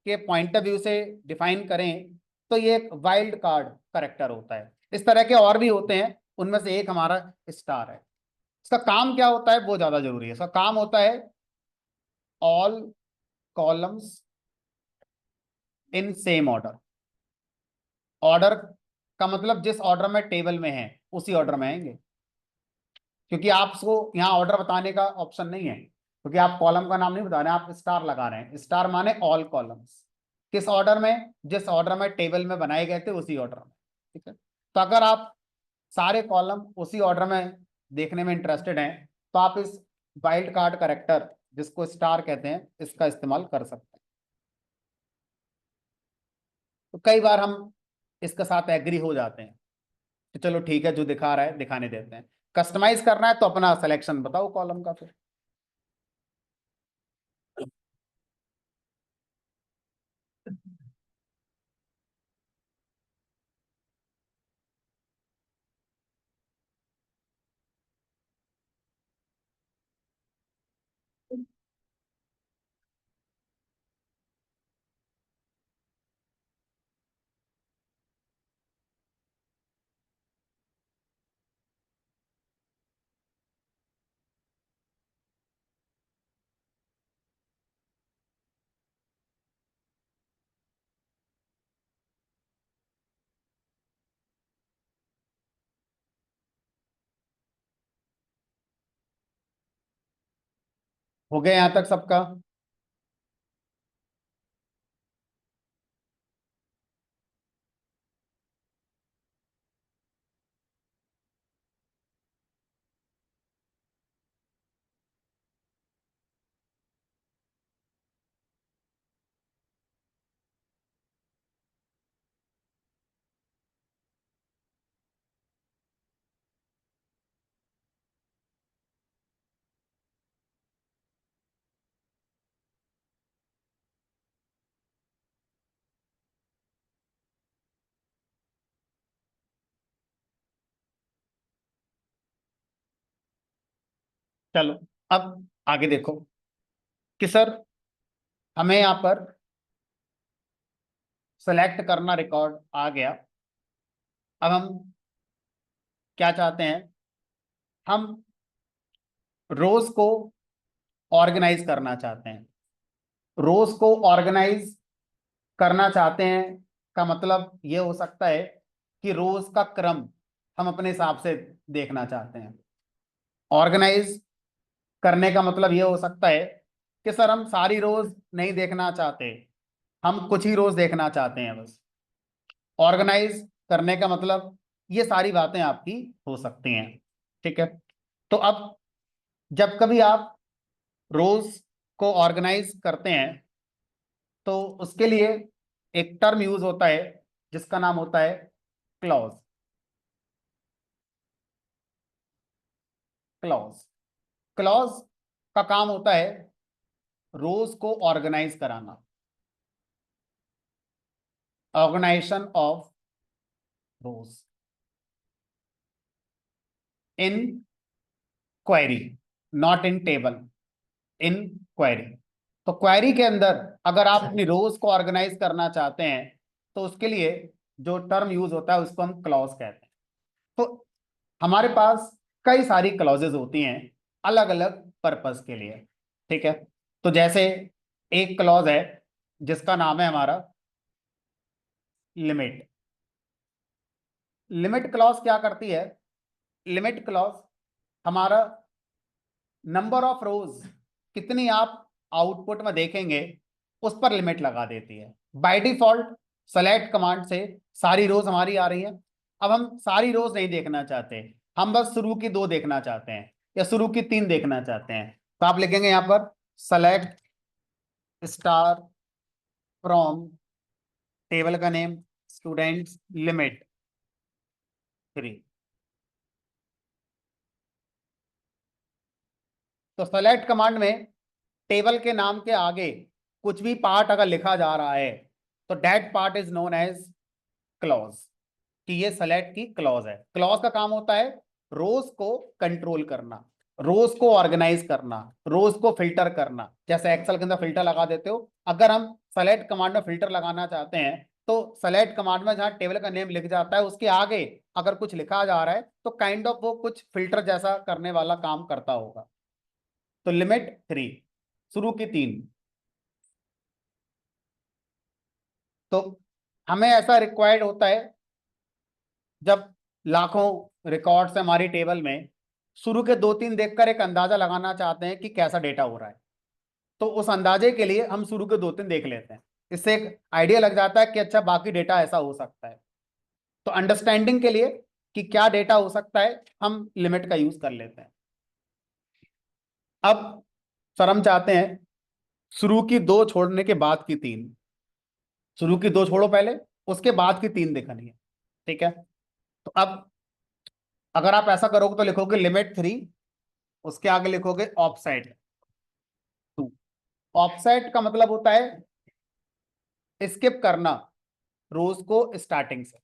के पॉइंट ऑफ व्यू से डिफाइन करें तो ये एक वाइल्ड कार्ड करेक्टर होता है। इस तरह के और भी होते हैं, उनमें से एक हमारा स्टार है। इसका काम क्या होता है वो ज्यादा जरूरी है, इसका काम होता है all columns in same order. Order का मतलब जिस ऑर्डर में टेबल में है उसी ऑर्डर में आएंगे। क्योंकि आपको यहाँ ऑर्डर बताने का ऑप्शन नहीं है, क्योंकि आप कॉलम का नाम नहीं बता रहे हैं, आप स्टार लगा रहे हैं। स्टार माने ऑल कॉलम्स, किस ऑर्डर में, जिस ऑर्डर में टेबल में बनाए गए थे उसी ऑर्डर में। ठीक है, तो अगर आप सारे कॉलम उसी ऑर्डर में देखने में इंटरेस्टेड हैं तो आप इस वाइल्ड कार्ड करेक्टर जिसको स्टार कहते हैं इसका इस्तेमाल कर सकते हैं। तो कई बार हम इसके साथ एग्री हो जाते हैं कि चलो ठीक है, जो दिखा रहा है दिखाने देते हैं। कस्टमाइज करना है तो अपना सिलेक्शन बताओ कॉलम का फिर। हो गया यहां तक सबका? चलो अब आगे देखो कि सर हमें यहाँ पर सेलेक्ट करना रिकॉर्ड आ गया। अब हम क्या चाहते हैं, हम रोज को ऑर्गेनाइज करना चाहते हैं। रोज को ऑर्गेनाइज करना चाहते हैं का मतलब ये हो सकता है कि रोज का क्रम हम अपने हिसाब से देखना चाहते हैं। ऑर्गेनाइज करने का मतलब ये हो सकता है कि सर हम सारी रोज नहीं देखना चाहते, हम कुछ ही रोज देखना चाहते हैं बस। ऑर्गेनाइज करने का मतलब ये सारी बातें आपकी हो सकती हैं। ठीक है, तो अब जब कभी आप रोज को ऑर्गेनाइज करते हैं तो उसके लिए एक टर्म यूज होता है जिसका नाम होता है क्लॉज। क्लॉज क्लॉज का काम होता है रोज को ऑर्गेनाइज कराना, organisation of rows in query, not in table, in query. तो क्वेरी के अंदर अगर आप अपनी रोज को ऑर्गेनाइज करना चाहते हैं तो उसके लिए जो टर्म यूज होता है उसको हम क्लॉज कहते हैं। तो हमारे पास कई सारी क्लॉजेज होती हैं अलग अलग पर्पस के लिए। ठीक है, तो जैसे एक क्लॉज है जिसका नाम है हमारा लिमिट। लिमिट क्लॉज क्या करती है? लिमिट क्लॉज हमारा नंबर ऑफ रोज कितनी आप आउटपुट में देखेंगे उस पर लिमिट लगा देती है। बाय डिफॉल्ट सेलेक्ट कमांड से सारी रोज हमारी आ रही है। अब हम सारी रोज नहीं देखना चाहते, हम बस शुरू की 2 देखना चाहते हैं या शुरू की 3 देखना चाहते हैं। तो आप लिखेंगे यहां पर सेलेक्ट स्टार फ्रॉम टेबल का नेम स्टूडेंट्स लिमिट 3। तो सेलेक्ट कमांड में टेबल के नाम के आगे कुछ भी पार्ट अगर लिखा जा रहा है तो that part is known as clause, कि ये सेलेक्ट की क्लॉज है। क्लॉज का काम होता है रोज को कंट्रोल करना, रोज को ऑर्गेनाइज करना, रोज को फिल्टर करना। जैसे एक्सेल के अंदर फिल्टर लगा देते हो, अगर हम सेलेक्ट कमांड में फिल्टर लगाना चाहते हैं तो सेलेक्ट कमांड में जहां टेबल का नेम लिख जाता है उसके आगे अगर कुछ लिखा जा रहा है तो काइंड ऑफ वो कुछ फिल्टर जैसा करने वाला काम करता होगा। तो लिमिट 3, शुरू की 3। तो हमें ऐसा रिक्वायर्ड होता है जब लाखों रिकॉर्ड्स हमारी टेबल में, शुरू के 2-3 देखकर एक अंदाजा लगाना चाहते हैं कि कैसा डेटा हो रहा है, तो उस अंदाजे के लिए हम शुरू के 2-3 देख लेते हैं। इससे एक आइडिया लग जाता है कि अच्छा बाकी डेटा ऐसा हो सकता है। तो अंडरस्टैंडिंग के लिए कि क्या डेटा हो सकता है, हम लिमिट का यूज कर लेते हैं। अब सर हम चाहते हैं शुरू की 2 छोड़ने के बाद की 3, शुरू की 2 छोड़ो पहले, उसके बाद की 3 दिखनी है। ठीक है, तो अब अगर आप ऐसा करोगे तो लिखोगे लिमिट 3, उसके आगे लिखोगे ऑफसेट 2। ऑफसेट का मतलब होता है स्किप करना रोज को स्टार्टिंग से।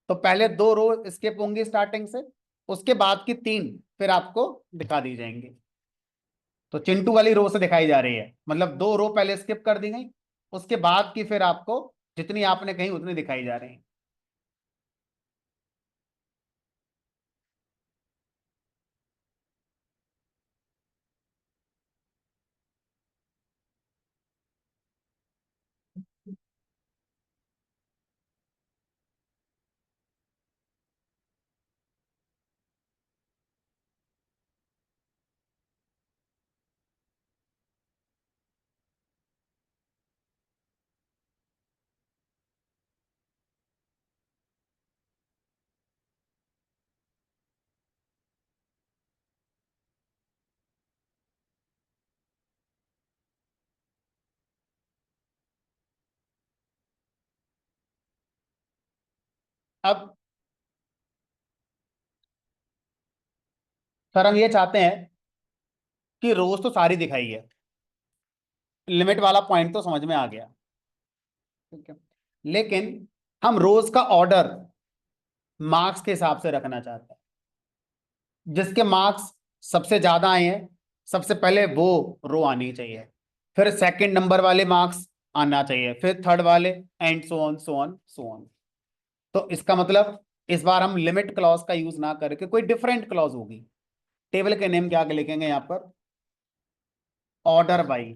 तो पहले 2 रो स्किप होंगी स्टार्टिंग से, उसके बाद की 3 फिर आपको दिखा दी जाएंगी। तो चिंटू वाली रो से दिखाई जा रही है, मतलब 2 रो पहले स्किप कर दी गई, उसके बाद की फिर आपको जितनी आपने कही उतनी दिखाई जा रही है। अब सर हम ये चाहते हैं कि रोज तो सारी दिखाई है, लिमिट वाला पॉइंट तो समझ में आ गया। ठीक है, लेकिन हम रोज का ऑर्डर मार्क्स के हिसाब से रखना चाहते हैं। जिसके मार्क्स सबसे ज्यादा आए हैं सबसे पहले वो रो आनी चाहिए, फिर सेकंड नंबर वाले मार्क्स आना चाहिए, फिर थर्ड वाले, and so on so on so on. तो इसका मतलब इस बार हम लिमिट क्लॉज का यूज ना करके कोई डिफरेंट क्लॉज होगी। टेबल के नेम के आगे लिखेंगे यहाँ पर order by.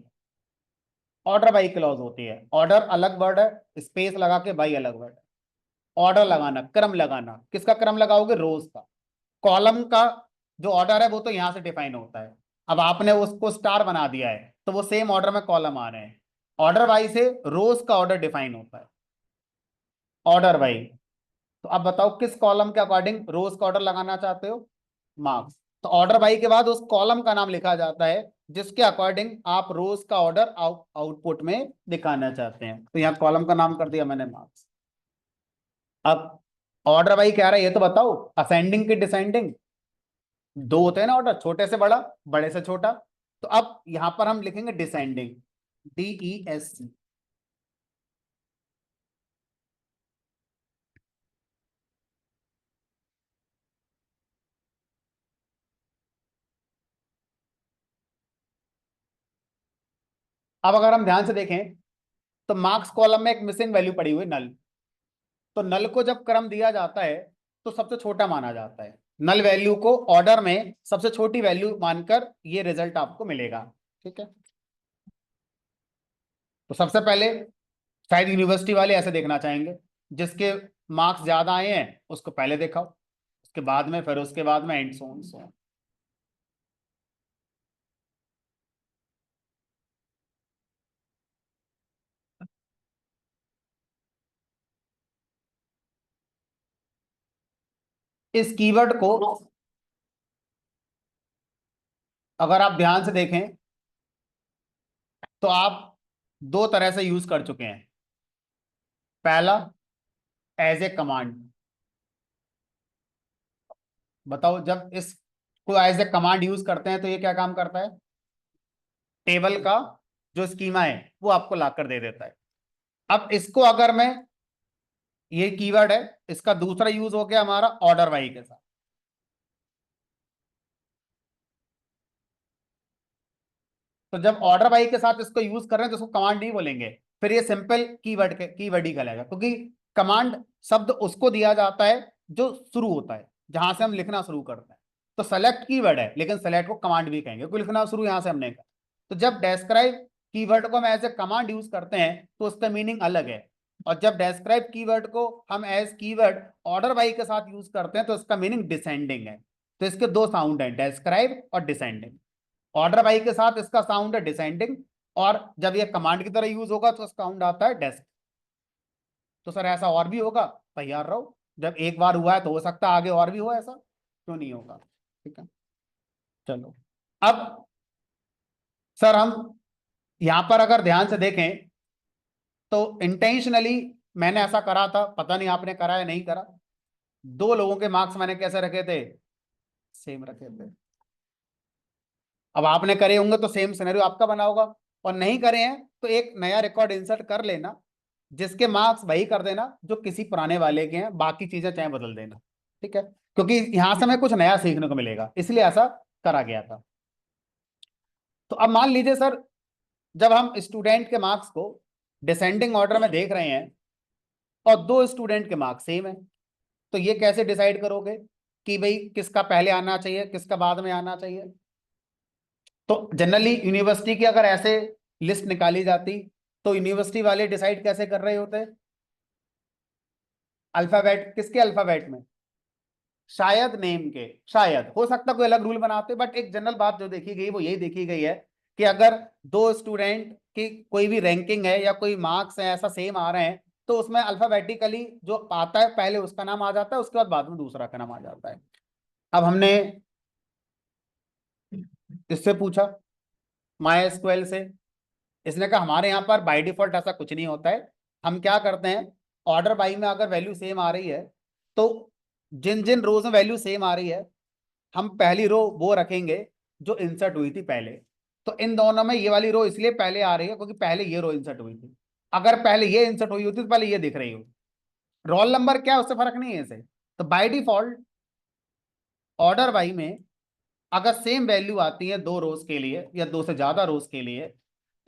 Order by clause होती है, ऑर्डर अलग वर्ड है, स्पेस लगा के बाई अलग वर्ड है। ऑर्डर लगाना, क्रम लगाना, किसका क्रम लगाओगे, रोज का। कॉलम का जो ऑर्डर है वो तो यहां से डिफाइन होता है, अब आपने उसको स्टार बना दिया है तो वो सेम ऑर्डर में कॉलम आ रहे हैं। ऑर्डर वाइज से रोज का ऑर्डर डिफाइन होता है, ऑर्डर वाइज। तो अब बताओ किस कॉलम के अकॉर्डिंग रोज का ऑर्डर लगाना चाहते हो, मार्क्स। तो ऑर्डर बाई के बाद उस कॉलम का नाम लिखा जाता है जिसके अकॉर्डिंग आप रोज का ऑर्डर आउटपुट में दिखाना चाहते हैं। तो यहाँ कॉलम का नाम कर दिया मैंने मार्क्स। अब ऑर्डर बाई क्या रहा है ये तो बताओ, असेंडिंग की डिसेंडिंग। 2 होते हैं ना ऑर्डर, छोटे से बड़ा, बड़े से छोटा। तो अब यहां पर हम लिखेंगे डिसेंडिंग, DESC। अब अगर हम ध्यान से देखें तो मार्क्स कॉलम में एक मिसिंग वैल्यू पड़ी हुई नल। तो नल को जब क्रम दिया जाता है तो सबसे छोटा माना जाता है, नल वैल्यू को ऑर्डर में सबसे छोटी वैल्यू मानकर ये रिजल्ट आपको मिलेगा। ठीक है, तो सबसे पहले शायद यूनिवर्सिटी वाले ऐसे देखना चाहेंगे, जिसके मार्क्स ज्यादा आए हैं उसको पहले दिखाओ, उसके बाद में, फिर उसके बाद में, and so on so on. इस कीवर्ड को अगर आप ध्यान से देखें तो आप 2 तरह से यूज कर चुके हैं। पहला, एज ए कमांड। बताओ जब इसको एज ए कमांड यूज करते हैं तो ये क्या काम करता है, टेबल का जो स्कीमा है वो आपको लाकर दे देता है। अब इसको अगर मैं, ये कीवर्ड है, इसका दूसरा यूज हो गया हमारा ऑर्डर बाई के साथ। तो जब ऑर्डर बाई के साथ इसको यूज कर रहे हैं तो इसको कमांड नहीं बोलेंगे, फिर ये सिंपल कीवर्ड ही कहलाएगा, क्योंकि कमांड शब्द उसको दिया जाता है जो शुरू होता है, जहां से हम लिखना शुरू करते हैं। तो सेलेक्ट कीवर्ड है, लेकिन सेलेक्ट को कमांड भी कहेंगे क्योंकि लिखना शुरू यहां से हमने कहा। तो जब डेस्क्राइब कीवर्ड को हम एज ए कमांड यूज करते हैं तो उसका मीनिंग अलग है, और जब डेस्क्राइब कीवर्ड को हम एज कीवर्ड ऑर्डर बाई के साथ यूज करते हैं तो इसका मीनिंग डिसेंडिंग है। तो इसके दो साउंड है, डेस्क्राइब और डिसेंडिंग। ऑर्डर बाई के साथ इसका साउंड है डिसेंडिंग, और जब ये कमांड की तरह यूज होगा तो इसका साउंड आता है डेस्क। तो सर ऐसा और भी होगा, तैयार रहो, जब एक बार हुआ है तो हो सकता है आगे और भी हो, ऐसा क्यों नहीं होगा। ठीक है, चलो। अब सर हम यहां पर अगर ध्यान से देखें तो इंटेंशनली मैंने ऐसा करा था, पता नहीं आपने करा या नहीं करा। दो लोगों के मार्क्स मैंने कैसे रखे थे, सेम रखे थे। अब आपने करे होंगे तो सेम सिनेरियो आपका बना होगा, और नहीं करे हैं तो एक नया रिकॉर्ड इंसर्ट कर लेना, जिसके मार्क्स वही कर देना जो किसी पुराने वाले के हैं, बाकी चीजें चाहे बदल देना। ठीक है, क्योंकि यहां से हमें कुछ नया सीखने को मिलेगा, इसलिए ऐसा करा गया था। तो अब मान लीजिए सर, जब हम स्टूडेंट के मार्क्स को डिसेंडिंग ऑर्डर में देख रहे हैं और दो स्टूडेंट के मार्क्स सेम है, तो ये कैसे डिसाइड करोगे कि भाई किसका पहले आना चाहिए किसका बाद में आना चाहिए। तो जनरली यूनिवर्सिटी की अगर ऐसे लिस्ट निकाली जाती तो यूनिवर्सिटी वाले डिसाइड कैसे कर रहे होते, अल्फाबेट, किसके अल्फाबेट में, शायद नेम के, शायद हो सकता कोई अलग रूल बनाते, बट एक जनरल बात जो देखी गई वो यही देखी गई है कि अगर दो स्टूडेंट की कोई भी रैंकिंग है या कोई मार्क्स है ऐसा सेम आ रहे हैं, तो उसमें अल्फाबेटिकली जो आता है पहले उसका नाम आ जाता है, उसके बाद में दूसरा का नाम आ जाता है। अब हमने इससे पूछा माई एसक्यूएल से, इसने कहा हमारे यहाँ पर बाय डिफॉल्ट ऐसा कुछ नहीं होता है। हम क्या करते हैं, ऑर्डर बाई में अगर वैल्यू सेम आ रही है तो जिन जिन रोज में वैल्यू सेम आ रही है हम पहली रो वो रखेंगे जो इंसर्ट हुई थी पहले। तो इन दोनों में ये वाली रो इसलिए पहले आ रही है क्योंकि पहले ये रो इंसर्ट हुई थी। अगर पहले ये इंसर्ट हुई होती तो पहले ये दिख रही हो। रोल नंबर क्या है उससे फर्क नहीं है इसे। तो बाय डिफॉल्ट ऑर्डर बाई में अगर सेम वैल्यू आती है दो रोज के लिए या दो से ज्यादा रोज के लिए,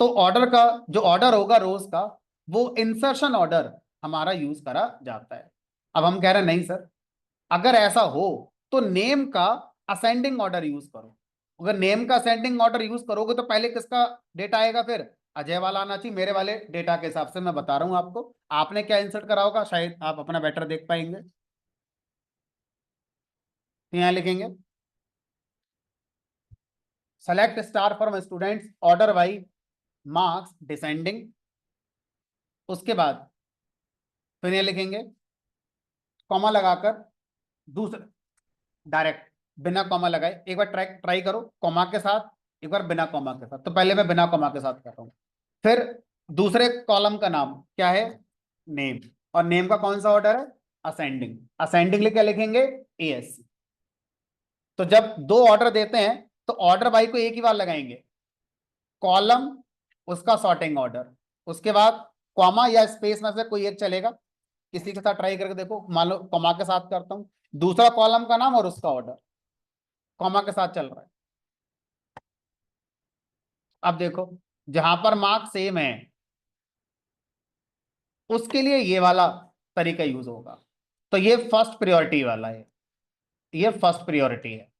तो ऑर्डर का जो ऑर्डर होगा रोज का, वो इंसर्शन ऑर्डर हमारा यूज करा जाता है। अब हम कह रहे हैं नहीं सर, अगर ऐसा हो तो नेम का असेंडिंग ऑर्डर यूज करो। अगर नेम का असेंडिंग ऑर्डर यूज करोगे तो पहले किसका डेटा आएगा, फिर अजय वाला आना चाहिए। मेरे वाले डेटा के हिसाब से मैं बता रहा हूं आपको, आपने क्या इंसर्ट करा होगा शायद आप अपना बेटर देख पाएंगे। तो यहां लिखेंगे select star from students order by marks descending. उसके बाद फिर ये लिखेंगे कॉमा लगाकर, दूसरा डायरेक्ट बिना कॉमा लगाए, एक बार ट्राई ट्राई करो कॉमा के साथ, एक बार बिना कॉमा के साथ। तो पहले मैं बिना कॉमा के साथ कर रहा हूं। फिर दूसरे कॉलम का नाम क्या है, नेम, और नेम का कौन सा ऑर्डर है, असेंडिंग। असेंडिंग लिख के लिखेंगे एएस। तो जब दो ऑर्डर देते हैं तो ऑर्डर बाई को एक ही बार लगाएंगे, कॉलम उसका सॉर्टिंग ऑर्डर, उसके बाद कॉमा या स्पेस में से कोई एक चलेगा। किसी के साथ ट्राई करके देखो, मान लो कॉमा के साथ करता हूं, दूसरा कॉलम का नाम और उसका ऑर्डर कॉमा के साथ चल रहा है। अब देखो जहां पर मार्क्स सेम है उसके लिए ये वाला तरीका यूज होगा। तो ये फर्स्ट प्रायोरिटी वाला है, ये फर्स्ट प्रायोरिटी है,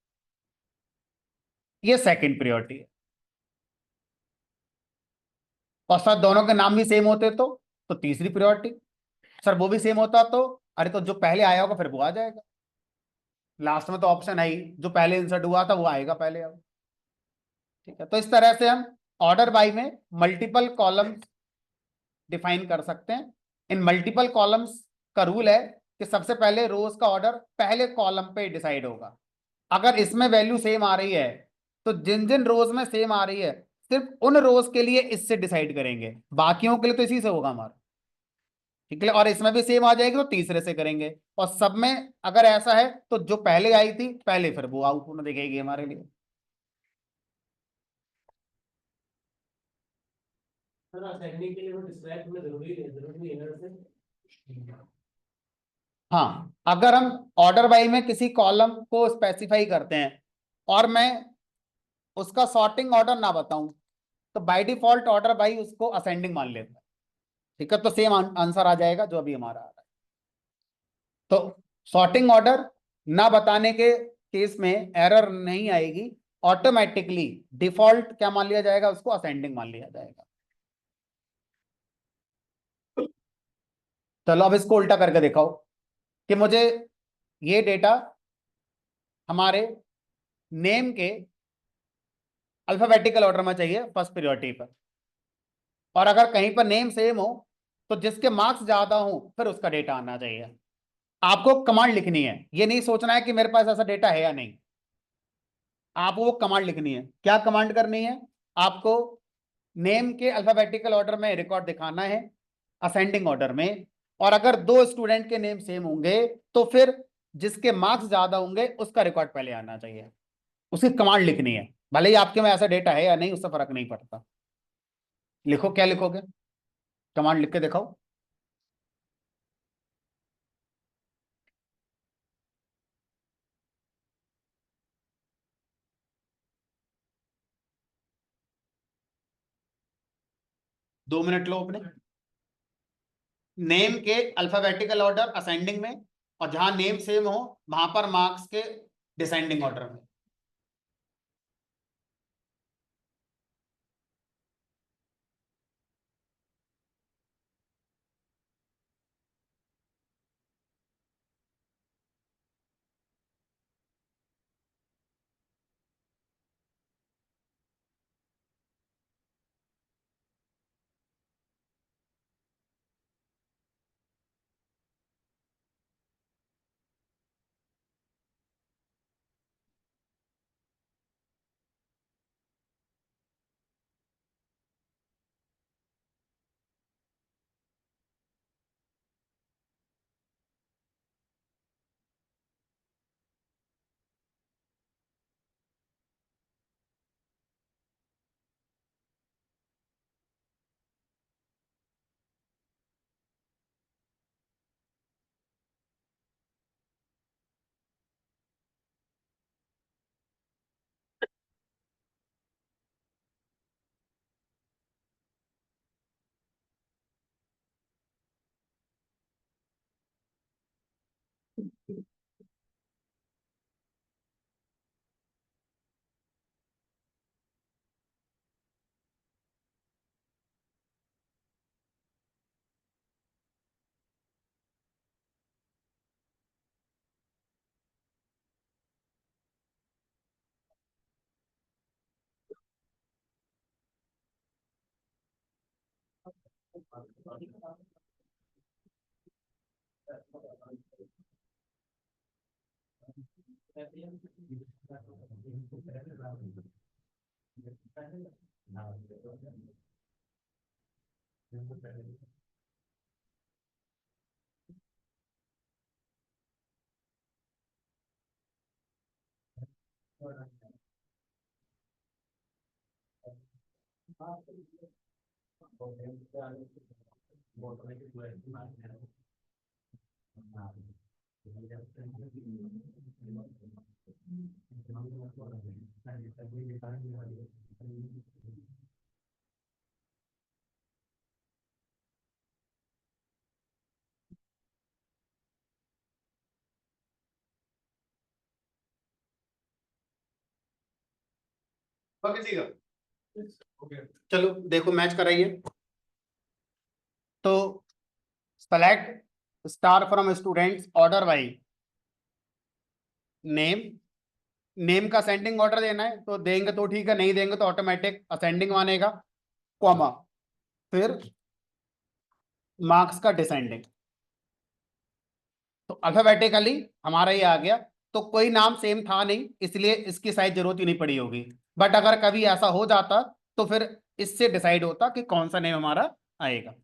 ये सेकंड प्रायोरिटी है। और सर दोनों के नाम भी सेम होते तो तीसरी प्रायोरिटी। सर वो भी सेम होता तो, अरे तो जो पहले आया होगा फिर वो आ जाएगा। लास्ट में तो ऑप्शन है ही, जो पहले इंसर्ट हुआ था वो आएगा पहले अब। ठीक है, तो इस तरह से हम ऑर्डर बाई में मल्टीपल कॉलम्स डिफाइन कर सकते हैं। इन मल्टीपल कॉलम्स का रूल है कि सबसे पहले रोज का ऑर्डर पहले कॉलम पे डिसाइड होगा। अगर इसमें वैल्यू सेम आ रही है तो जिन जिन रोज में सेम आ रही है सिर्फ उन रोज के लिए इससे डिसाइड करेंगे, बाकियों के लिए तो इसी से होगा हमारा। ठीक है, और इसमें भी सेम आ जाएगी तो तीसरे से करेंगे। और सब में अगर ऐसा है तो जो पहले आई थी पहले फिर वो आउटपुट में दिखेगी हमारे लिए। सर असेंडिंग के लिए वो डिस्क्राइब करना जरूरी है ना वैसे? हाँ, अगर हम ऑर्डर बाई में किसी कॉलम को स्पेसिफाई करते हैं और मैं उसका सॉर्टिंग ऑर्डर ना बताऊं तो बाय डिफॉल्ट ऑर्डर बाई उसको असेंडिंग मान लेता है। ठीक है, तो सेम आंसर आ जाएगा जो अभी हमारा आ रहा है। तो सॉर्टिंग ऑर्डर ना बताने के केस में एरर नहीं आएगी, ऑटोमेटिकली डिफॉल्ट क्या मान लिया जाएगा, उसको असेंडिंग मान लिया जाएगा। चलो अब इसको उल्टा करके दिखाओ कि मुझे ये डेटा हमारे नेम के अल्फाबेटिकल ऑर्डर में चाहिए फर्स्ट प्रायोरिटी पर, और अगर कहीं पर नेम सेम हो तो जिसके मार्क्स ज्यादा हो फिर उसका डेटा आना चाहिए। आपको कमांड लिखनी है, ये नहीं सोचना है कि मेरे पास ऐसा डेटा है या नहीं। आपको वो कमांड लिखनी है। क्या कमांड करनी है आपको? नेम के अल्फाबेटिकल ऑर्डर में रिकॉर्ड दिखाना है, असेंडिंग ऑर्डर में। और अगर दो स्टूडेंट के नेम सेम होंगे तो फिर जिसके मार्क्स ज्यादा होंगे उसका रिकॉर्ड पहले आना चाहिए। उसकी कमांड लिखनी है, भले ही आपके में ऐसा डेटा है या नहीं, उससे फर्क नहीं पड़ता। लिखो, क्या लिखोगे? कमांड लिख के दिखाओ। 2 मिनट लो अपने। नेम के अल्फाबेटिकल ऑर्डर असेंडिंग में, और जहां नेम सेम हो वहां पर मार्क्स के डिसेंडिंग ऑर्डर में। किसी का चलो देखो, मैच कराइए। तो select star from students order by name. Name का असेंडिंग ऑर्डर देना है तो देंगे तो ठीक है, नहीं देंगे तो ऑटोमेटिक असेंडिंग मानेगा, कॉमा, फिर मार्क्स का डिसेंडिंग। तो अल्फाबेटिकली हमारा ये आ गया। तो कोई नाम सेम था नहीं, इसलिए इसकी शायद जरूरत ही नहीं पड़ी होगी। बट अगर कभी ऐसा हो जाता तो फिर इससे डिसाइड होता कि कौन सा नेम हमारा आएगा।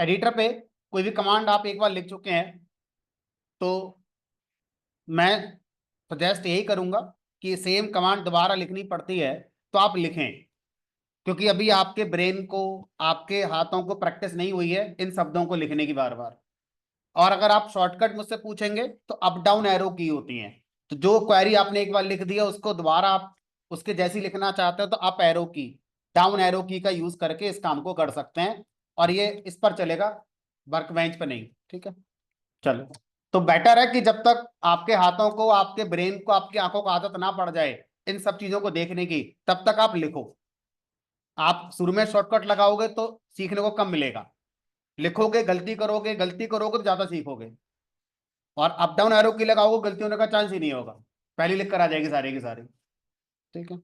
एडिटर पे कोई भी कमांड आप एक बार लिख चुके हैं तो मैं सजेस्ट यही करूंगा कि सेम कमांड दोबारा लिखनी पड़ती है तो आप लिखें, क्योंकि अभी आपके ब्रेन को, आपके हाथों को प्रैक्टिस नहीं हुई है इन शब्दों को लिखने की बार बार। और अगर आप शॉर्टकट मुझसे पूछेंगे तो अप डाउन एरो की होती हैं। तो जो क्वेरी आपने एक बार लिख दिया उसको दोबारा आप उसके जैसी लिखना चाहते हो तो अप एरो की, डाउन एरो की का यूज करके इस काम को कर सकते हैं। और ये इस पर चलेगा, वर्क बेंच पे नहीं। ठीक है, चलो। तो बेटर है कि जब तक आपके हाथों को, आपके ब्रेन को, आपकी आंखों को आदत ना पड़ जाए इन सब चीजों को देखने की, तब तक आप लिखो। आप शुरू में शॉर्टकट लगाओगे तो सीखने को कम मिलेगा। लिखोगे, गलती करोगे तो ज्यादा सीखोगे। और अप डाउन एरो की लगाओगे, गलती होने का चांस ही नहीं होगा, पहले लिख कर आ जाएगी सारी की सारी। ठीक है।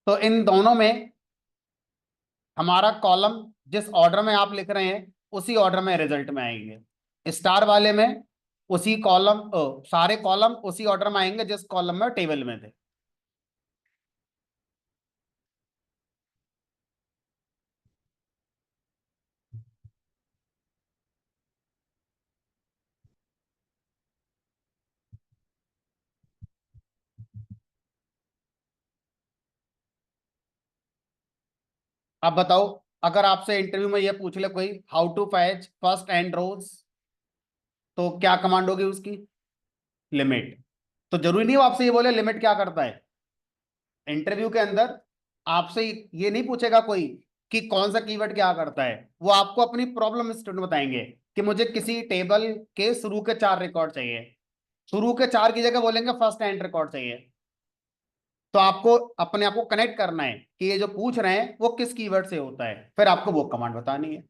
तो इन दोनों में हमारा कॉलम जिस ऑर्डर में आप लिख रहे हैं उसी ऑर्डर में रिजल्ट में आएंगे। स्टार वाले में उसी कॉलम, सारे कॉलम उसी ऑर्डर में आएंगे जिस कॉलम में टेबल में थे। अब बताओ, अगर आपसे इंटरव्यू में ये पूछ ले कोई, how to fetch first and rows, तो क्या कमांड होगी उसकी? लिमिट। तो जरूरी नहीं वो आपसे ये बोले लिमिट क्या करता है। इंटरव्यू के अंदर आपसे ये नहीं पूछेगा कोई कि कौन सा कीवर्ड क्या करता है। वो आपको अपनी प्रॉब्लम स्टेटमेंट बताएंगे कि मुझे किसी टेबल के शुरू के 4 रिकॉर्ड चाहिए। शुरू के 4 की जगह बोलेंगे फर्स्ट एंड रिकॉर्ड चाहिए। तो आपको अपने आप को कनेक्ट करना है कि ये जो पूछ रहे हैं वो किस कीवर्ड से होता है, फिर आपको वो कमांड बतानी है।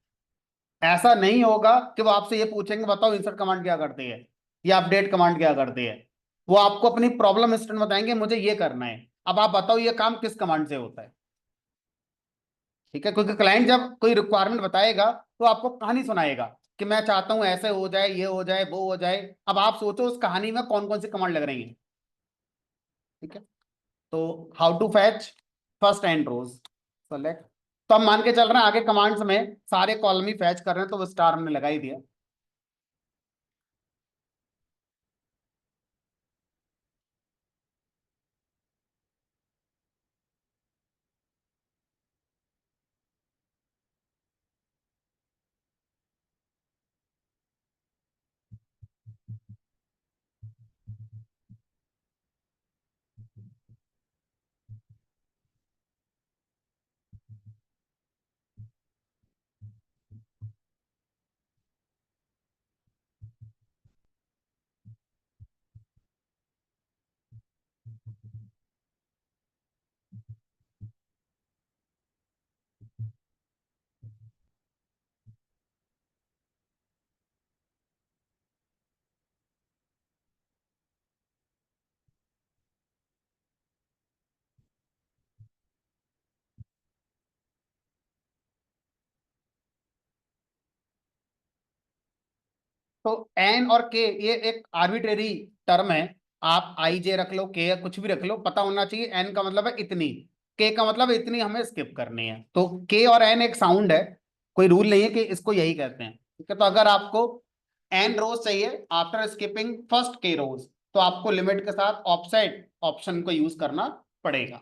ऐसा नहीं होगा कि वो आपसे ये पूछेंगे बताओ इंसर्ट कमांड क्या करती है या अपडेट कमांड क्या करती है। वो आपको अपनी प्रॉब्लम स्टेटमेंट बताएंगे मुझे ये करना है, अब आप बताओ ये काम किस कमांड से होता है। ठीक है, क्योंकि क्लाइंट जब कोई रिक्वायरमेंट बताएगा तो आपको कहानी सुनाएगा कि मैं चाहता हूं ऐसे हो जाए, ये हो जाए, वो हो जाए। अब आप सोचो उस कहानी में कौन कौन सी कमांड लग रही है। ठीक है। तो how to fetch first and rows select. तो हम मान के चल रहे हैं आगे कमांड्स में सारे कॉलम ही फैच कर रहे हैं तो वो स्टार हमने लगा ही दिया। तो एन और के ये एक आर्बिट्रेरी टर्म है। आप आई जे रख लो, के या कुछ भी रख लो, पता होना चाहिए एन का मतलब है इतनी, के का मतलब है इतनी हमें स्किप करनी है। तो के और एन एक साउंड है, कोई रूल नहीं है कि इसको यही कहते हैं। ठीक है, तो अगर आपको एन रोज चाहिए आफ्टर स्किपिंग फर्स्ट के रोज तो आपको लिमिट के साथ ऑफसेट ऑप्शन को यूज करना पड़ेगा।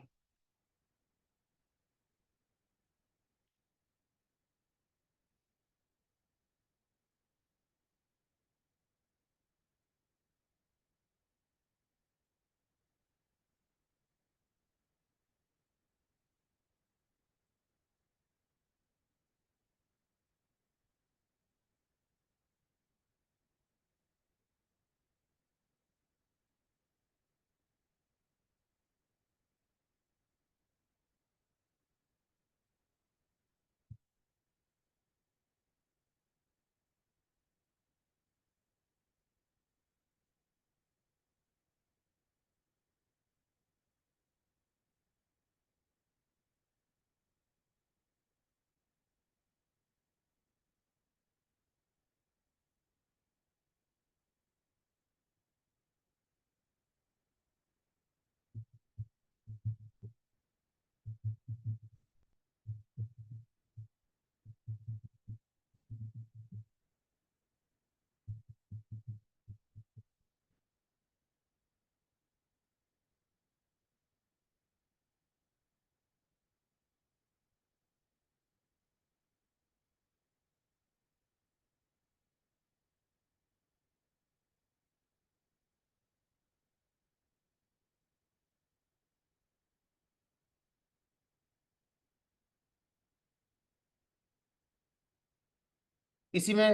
इसी में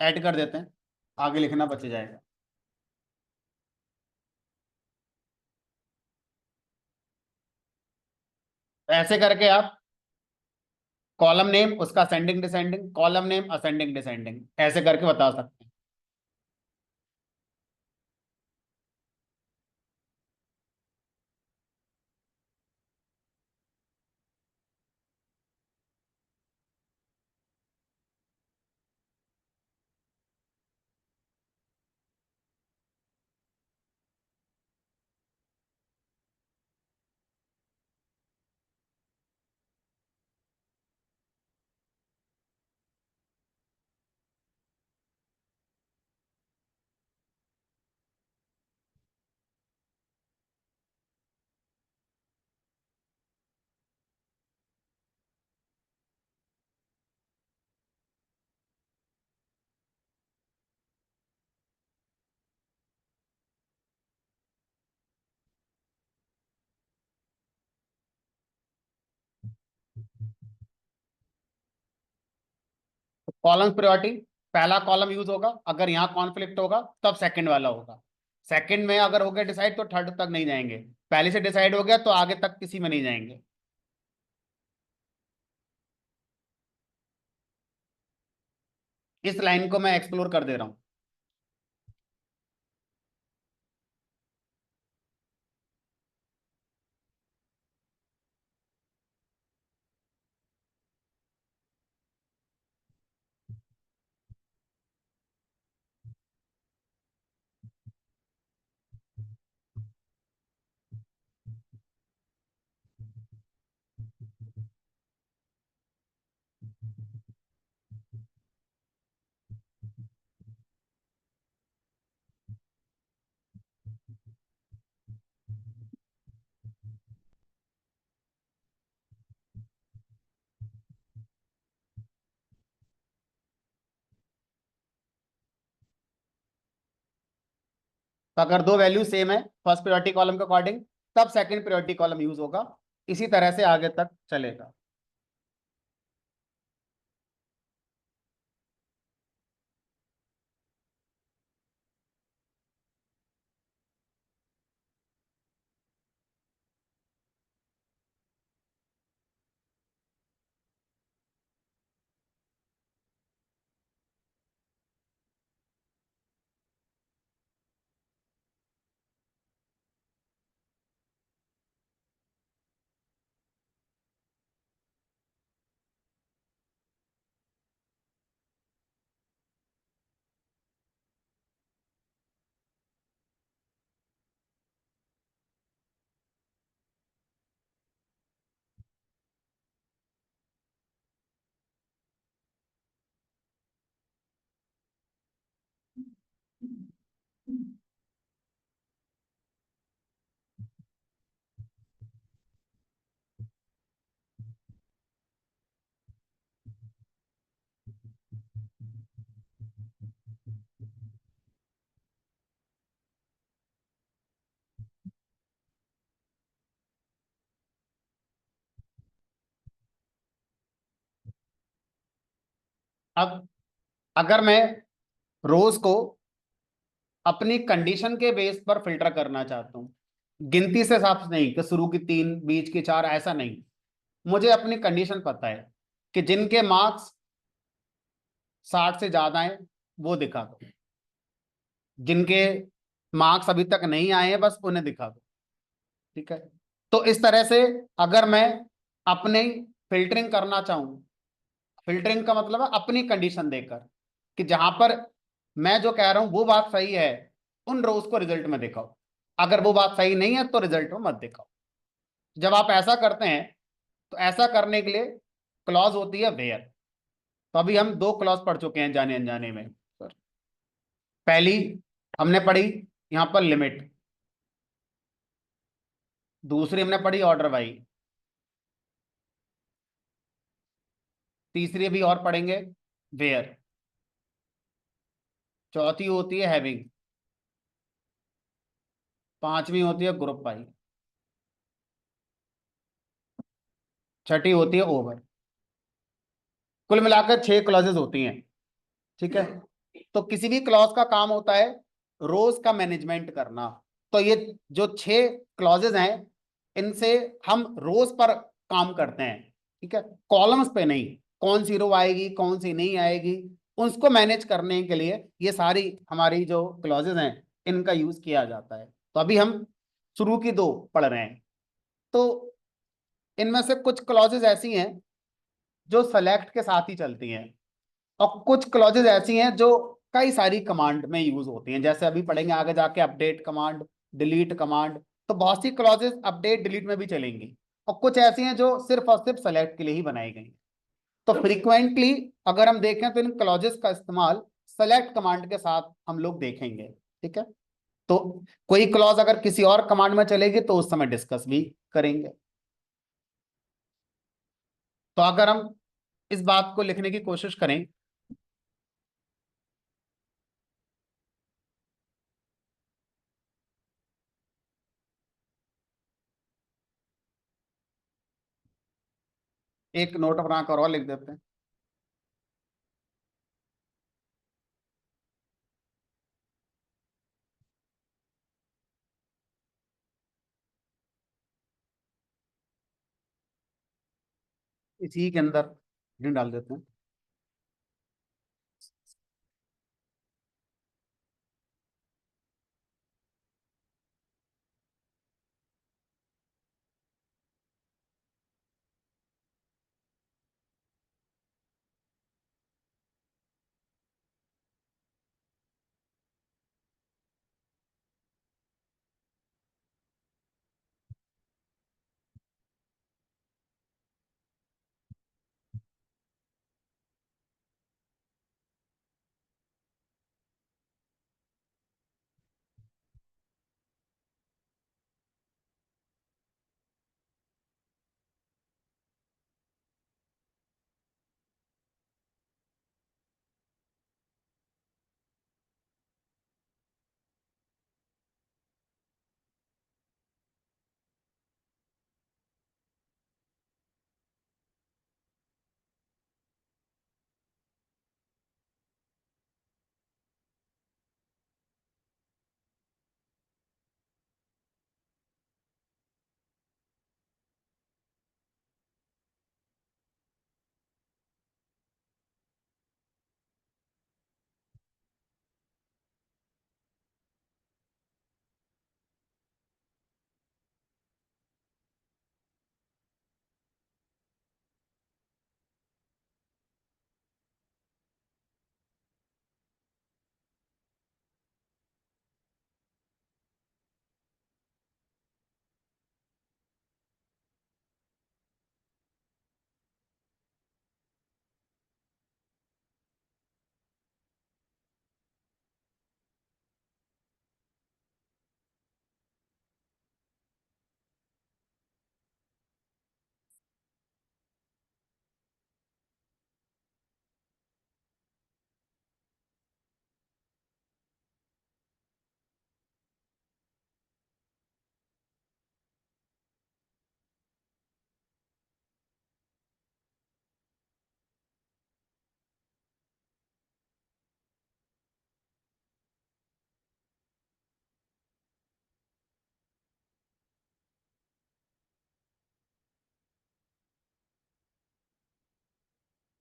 ऐड कर देते हैं, आगे लिखना बच जाएगा। ऐसे करके आप कॉलम नेम उसका ascending descending, column name ascending descending, ऐसे करके बता सकते हैं। कॉलम प्रायोरिटी, पहला कॉलम यूज होगा, अगर यहाँ कॉन्फ्लिक्ट होगा तब सेकंड वाला होगा। सेकंड में अगर हो गया डिसाइड तो थर्ड तक नहीं जाएंगे, पहले से डिसाइड हो गया तो आगे तक किसी में नहीं जाएंगे। इस लाइन को मैं एक्सप्लोर कर दे रहा हूं। तो अगर दो वैल्यू सेम है फर्स्ट प्रायोरिटी कॉलम के अकॉर्डिंग, तब सेकंड प्रायोरिटी कॉलम यूज होगा। इसी तरह से आगे तक चलेगा। अब अगर मैं रोज को अपनी कंडीशन के बेस पर फिल्टर करना चाहता हूँ, गिनती से हिसाब से नहीं कि शुरू की 3 बीच की 4, ऐसा नहीं। मुझे अपनी कंडीशन पता है कि जिनके मार्क्स 60 से ज्यादा हैं वो दिखा दो, जिनके मार्क्स अभी तक नहीं आए हैं बस उन्हें दिखा दो। ठीक है, तो इस तरह से अगर मैं अपने फिल्टरिंग करना चाहूँ, फिल्टरिंग का मतलब है अपनी कंडीशन देकर कि जहां पर मैं जो कह रहा हूं वो बात सही है, उन रोज को रिजल्ट में दिखाओ, अगर वो बात सही नहीं है तो रिजल्ट में मत दिखाओ। जब आप ऐसा करते हैं तो ऐसा करने के लिए क्लॉज होती है वेयर। तो अभी हम 2 क्लॉज पढ़ चुके हैं जाने अनजाने में सर। पहली हमने पढ़ी यहां पर लिमिट, दूसरी हमने पढ़ी ऑर्डर बाई, तीसरी भी और पढ़ेंगे वेयर, चौथी होती है हैविंग, पांचवी होती है ग्रुप बाई, छठी होती है ओवर। कुल मिलाकर 6 क्लॉजेज होती हैं। ठीक है। तो किसी भी क्लॉज का काम होता है रोज का मैनेजमेंट करना। तो ये जो 6 क्लॉजेज हैं इनसे हम रोज पर काम करते हैं, ठीक है, कॉलम्स पे नहीं। कौन सी रो आएगी कौन सी नहीं आएगी उसको मैनेज करने के लिए ये सारी हमारी जो क्लॉजेज हैं इनका यूज किया जाता है। तो अभी हम शुरू की 2 पढ़ रहे हैं। तो इनमें से कुछ क्लॉजेज ऐसी हैं जो सेलेक्ट के साथ ही चलती हैं, और कुछ क्लॉजेज ऐसी हैं जो कई सारी कमांड में यूज होती हैं, जैसे अभी पढ़ेंगे आगे जाके अपडेट कमांड, डिलीट कमांड। तो बहुत सी क्लॉजेज अपडेट डिलीट में भी चलेंगी, और कुछ ऐसी हैं जो सिर्फ और सिर्फ सेलेक्ट के लिए ही बनाई गई। तो फ्रीक्वेंटली अगर हम देखें तो इन क्लॉजेस का इस्तेमाल सेलेक्ट कमांड के साथ हम लोग देखेंगे, ठीक है। तो कोई क्लॉज अगर किसी और कमांड में चलेगी तो उस समय डिस्कस भी करेंगे। तो अगर हम इस बात को लिखने की कोशिश करें, एक नोट बनाकर और लिख देते हैं। इसी के अंदर लिंक डाल देते हैं।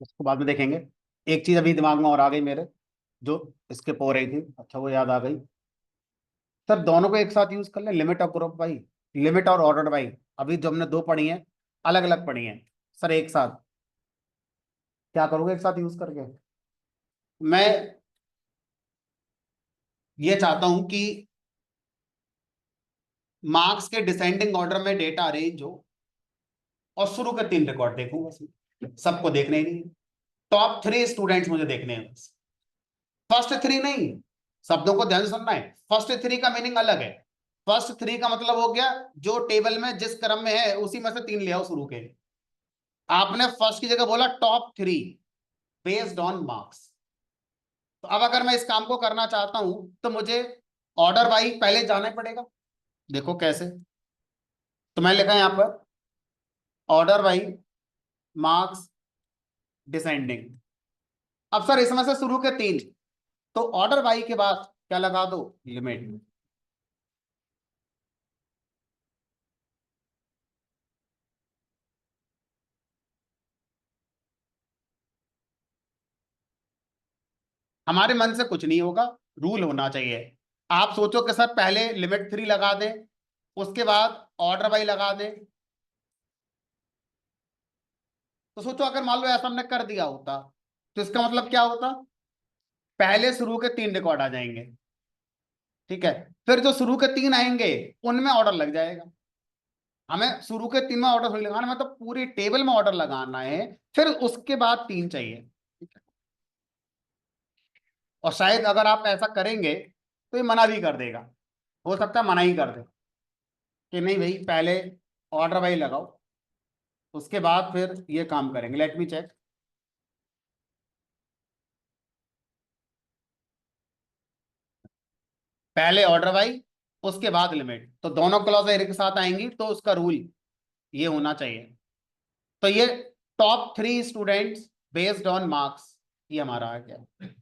उसको बाद में देखेंगे। एक चीज अभी दिमाग में और आ गई मेरे, जो स्किप हो रही थी, अच्छा वो याद आ गई। सर दोनों को एक साथ यूज कर लें, लिमिट और ग्रुप बाई, लिमिट और ऑर्डर बाई। अभी जो हमने 2 पढ़ी हैं अलग अलग पढ़ी हैं, सर एक साथ क्या करोगे एक साथ यूज करके? मैं ये चाहता हूं कि मार्क्स के डिसेंडिंग ऑर्डर में डेटा अरेंज हो, और शुरू के 3 रिकॉर्ड देखूं बस, सबको देखने ही नहीं। टॉप 3 स्टूडेंट्स मुझे देखने हैं बस, फर्स्ट 3 नहीं। शब्दों को ध्यान से सुनना है, फर्स्ट 3 का मीनिंग अलग है। फर्स्ट 3 का मतलब हो गया जो टेबल में जिस क्रम में है उसी में से 3 ले आओ शुरू के। आपने फर्स्ट की जगह बोला टॉप 3 बेस्ड ऑन मार्क्स। तो अब अगर मैं इस काम को करना चाहता हूं तो मुझे ऑर्डर बाई पहले जाना ही पड़ेगा। देखो कैसे, तो मैं लिखा यहां पर ऑर्डर बाई मार्क्स डिसेंडिंग। अब सर इसमें से शुरू के 3, तो ऑर्डर बाई के बाद क्या लगा दो, लिमिट। हमारे मन से कुछ नहीं होगा, रूल होना चाहिए। आप सोचो कि सर पहले लिमिट 3 लगा दें, उसके बाद ऑर्डर बाई लगा दें, तो सोचो अगर मान लो ऐसा हमने कर दिया होता तो इसका मतलब क्या होता, पहले शुरू के 3 रिकॉर्ड आ जाएंगे, ठीक है, फिर जो शुरू के 3 आएंगे उनमें ऑर्डर लग जाएगा। हमें शुरू के 3 में ऑर्डर थोड़ी लगाना, मतलब पूरी टेबल में ऑर्डर लगाना है, फिर उसके बाद 3 चाहिए, ठीक है। और शायद अगर आप ऐसा करेंगे तो ये मना भी कर देगा, हो सकता है मना ही कर दे कि नहीं भाई पहले ऑर्डर वाई लगाओ, उसके बाद फिर ये काम करेंगे। Let me check. पहले ऑर्डर वाई, उसके बाद लिमिट, तो दोनों क्लॉज एक साथ आएंगी, तो उसका रूल ये होना चाहिए। तो ये top 3 students based on marks, ये हमारा आ गया।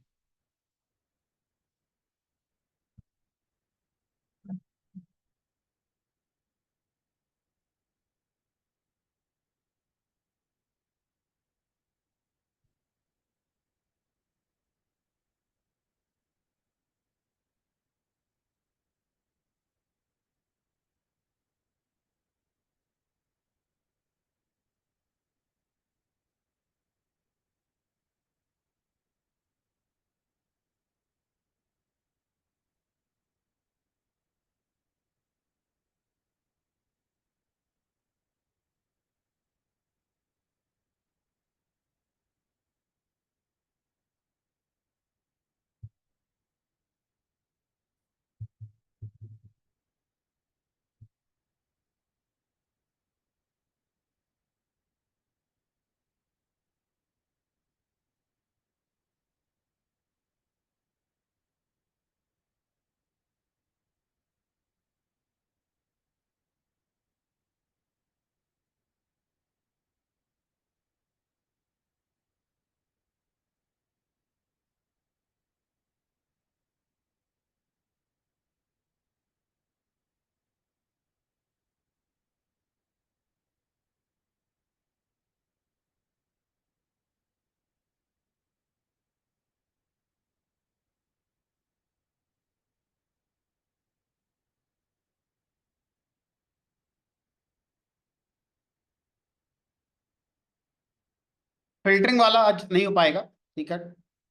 फिल्टरिंग वाला आज नहीं हो पाएगा, ठीक है।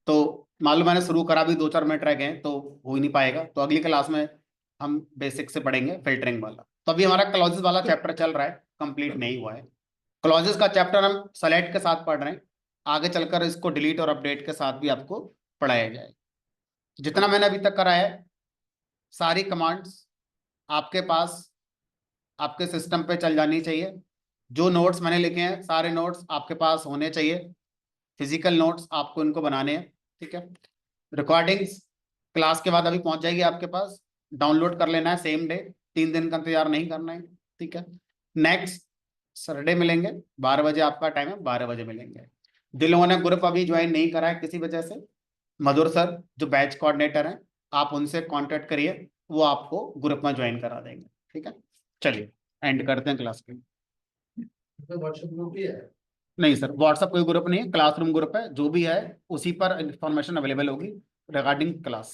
तो मान लो मैंने शुरू करा भी 2-4 मिनट रह गए तो हो ही नहीं पाएगा, तो अगली क्लास में हम बेसिक से पढ़ेंगे फिल्टरिंग वाला। तो अभी हमारा क्लॉजेस वाला चैप्टर चल रहा है, कंप्लीट नहीं हुआ है। क्लॉजेस का चैप्टर हम सेलेक्ट के साथ पढ़ रहे हैं, आगे चलकर इसको डिलीट और अपडेट के साथ भी आपको पढ़ाया जाए। जितना मैंने अभी तक करा है, सारी कमांड्स आपके पास आपके सिस्टम पे चल जानी चाहिए। जो नोट्स मैंने लिखे हैं सारे नोट्स आपके पास होने चाहिए, फिजिकल नोट्स आपको इनको बनाने हैं, ठीक है। रिकॉर्डिंग्स क्लास के बाद अभी पहुंच जाएगी आपके पास, डाउनलोड कर लेना है सेम डे, 3 दिन का इंतजार नहीं करना है, ठीक है। नेक्स्ट सैटरडे मिलेंगे, 12 बजे आपका टाइम है, 12 बजे मिलेंगे। जिन लोगों ने ग्रुप अभी ज्वाइन नहीं करा है किसी वजह से, मधुर सर जो बैच कोऑर्डिनेटर हैं, आप उनसे कांटेक्ट करिए, वो आपको ग्रुप में ज्वाइन करा देंगे, ठीक है। चलिए एंड करते हैं क्लास के। व्हाट्सएप ग्रुप भी है? नहीं सर, व्हाट्सएप कोई ग्रुप नहीं है, क्लासरूम ग्रुप है, जो भी है उसी पर इंफॉर्मेशन अवेलेबल होगी रिगार्डिंग क्लास।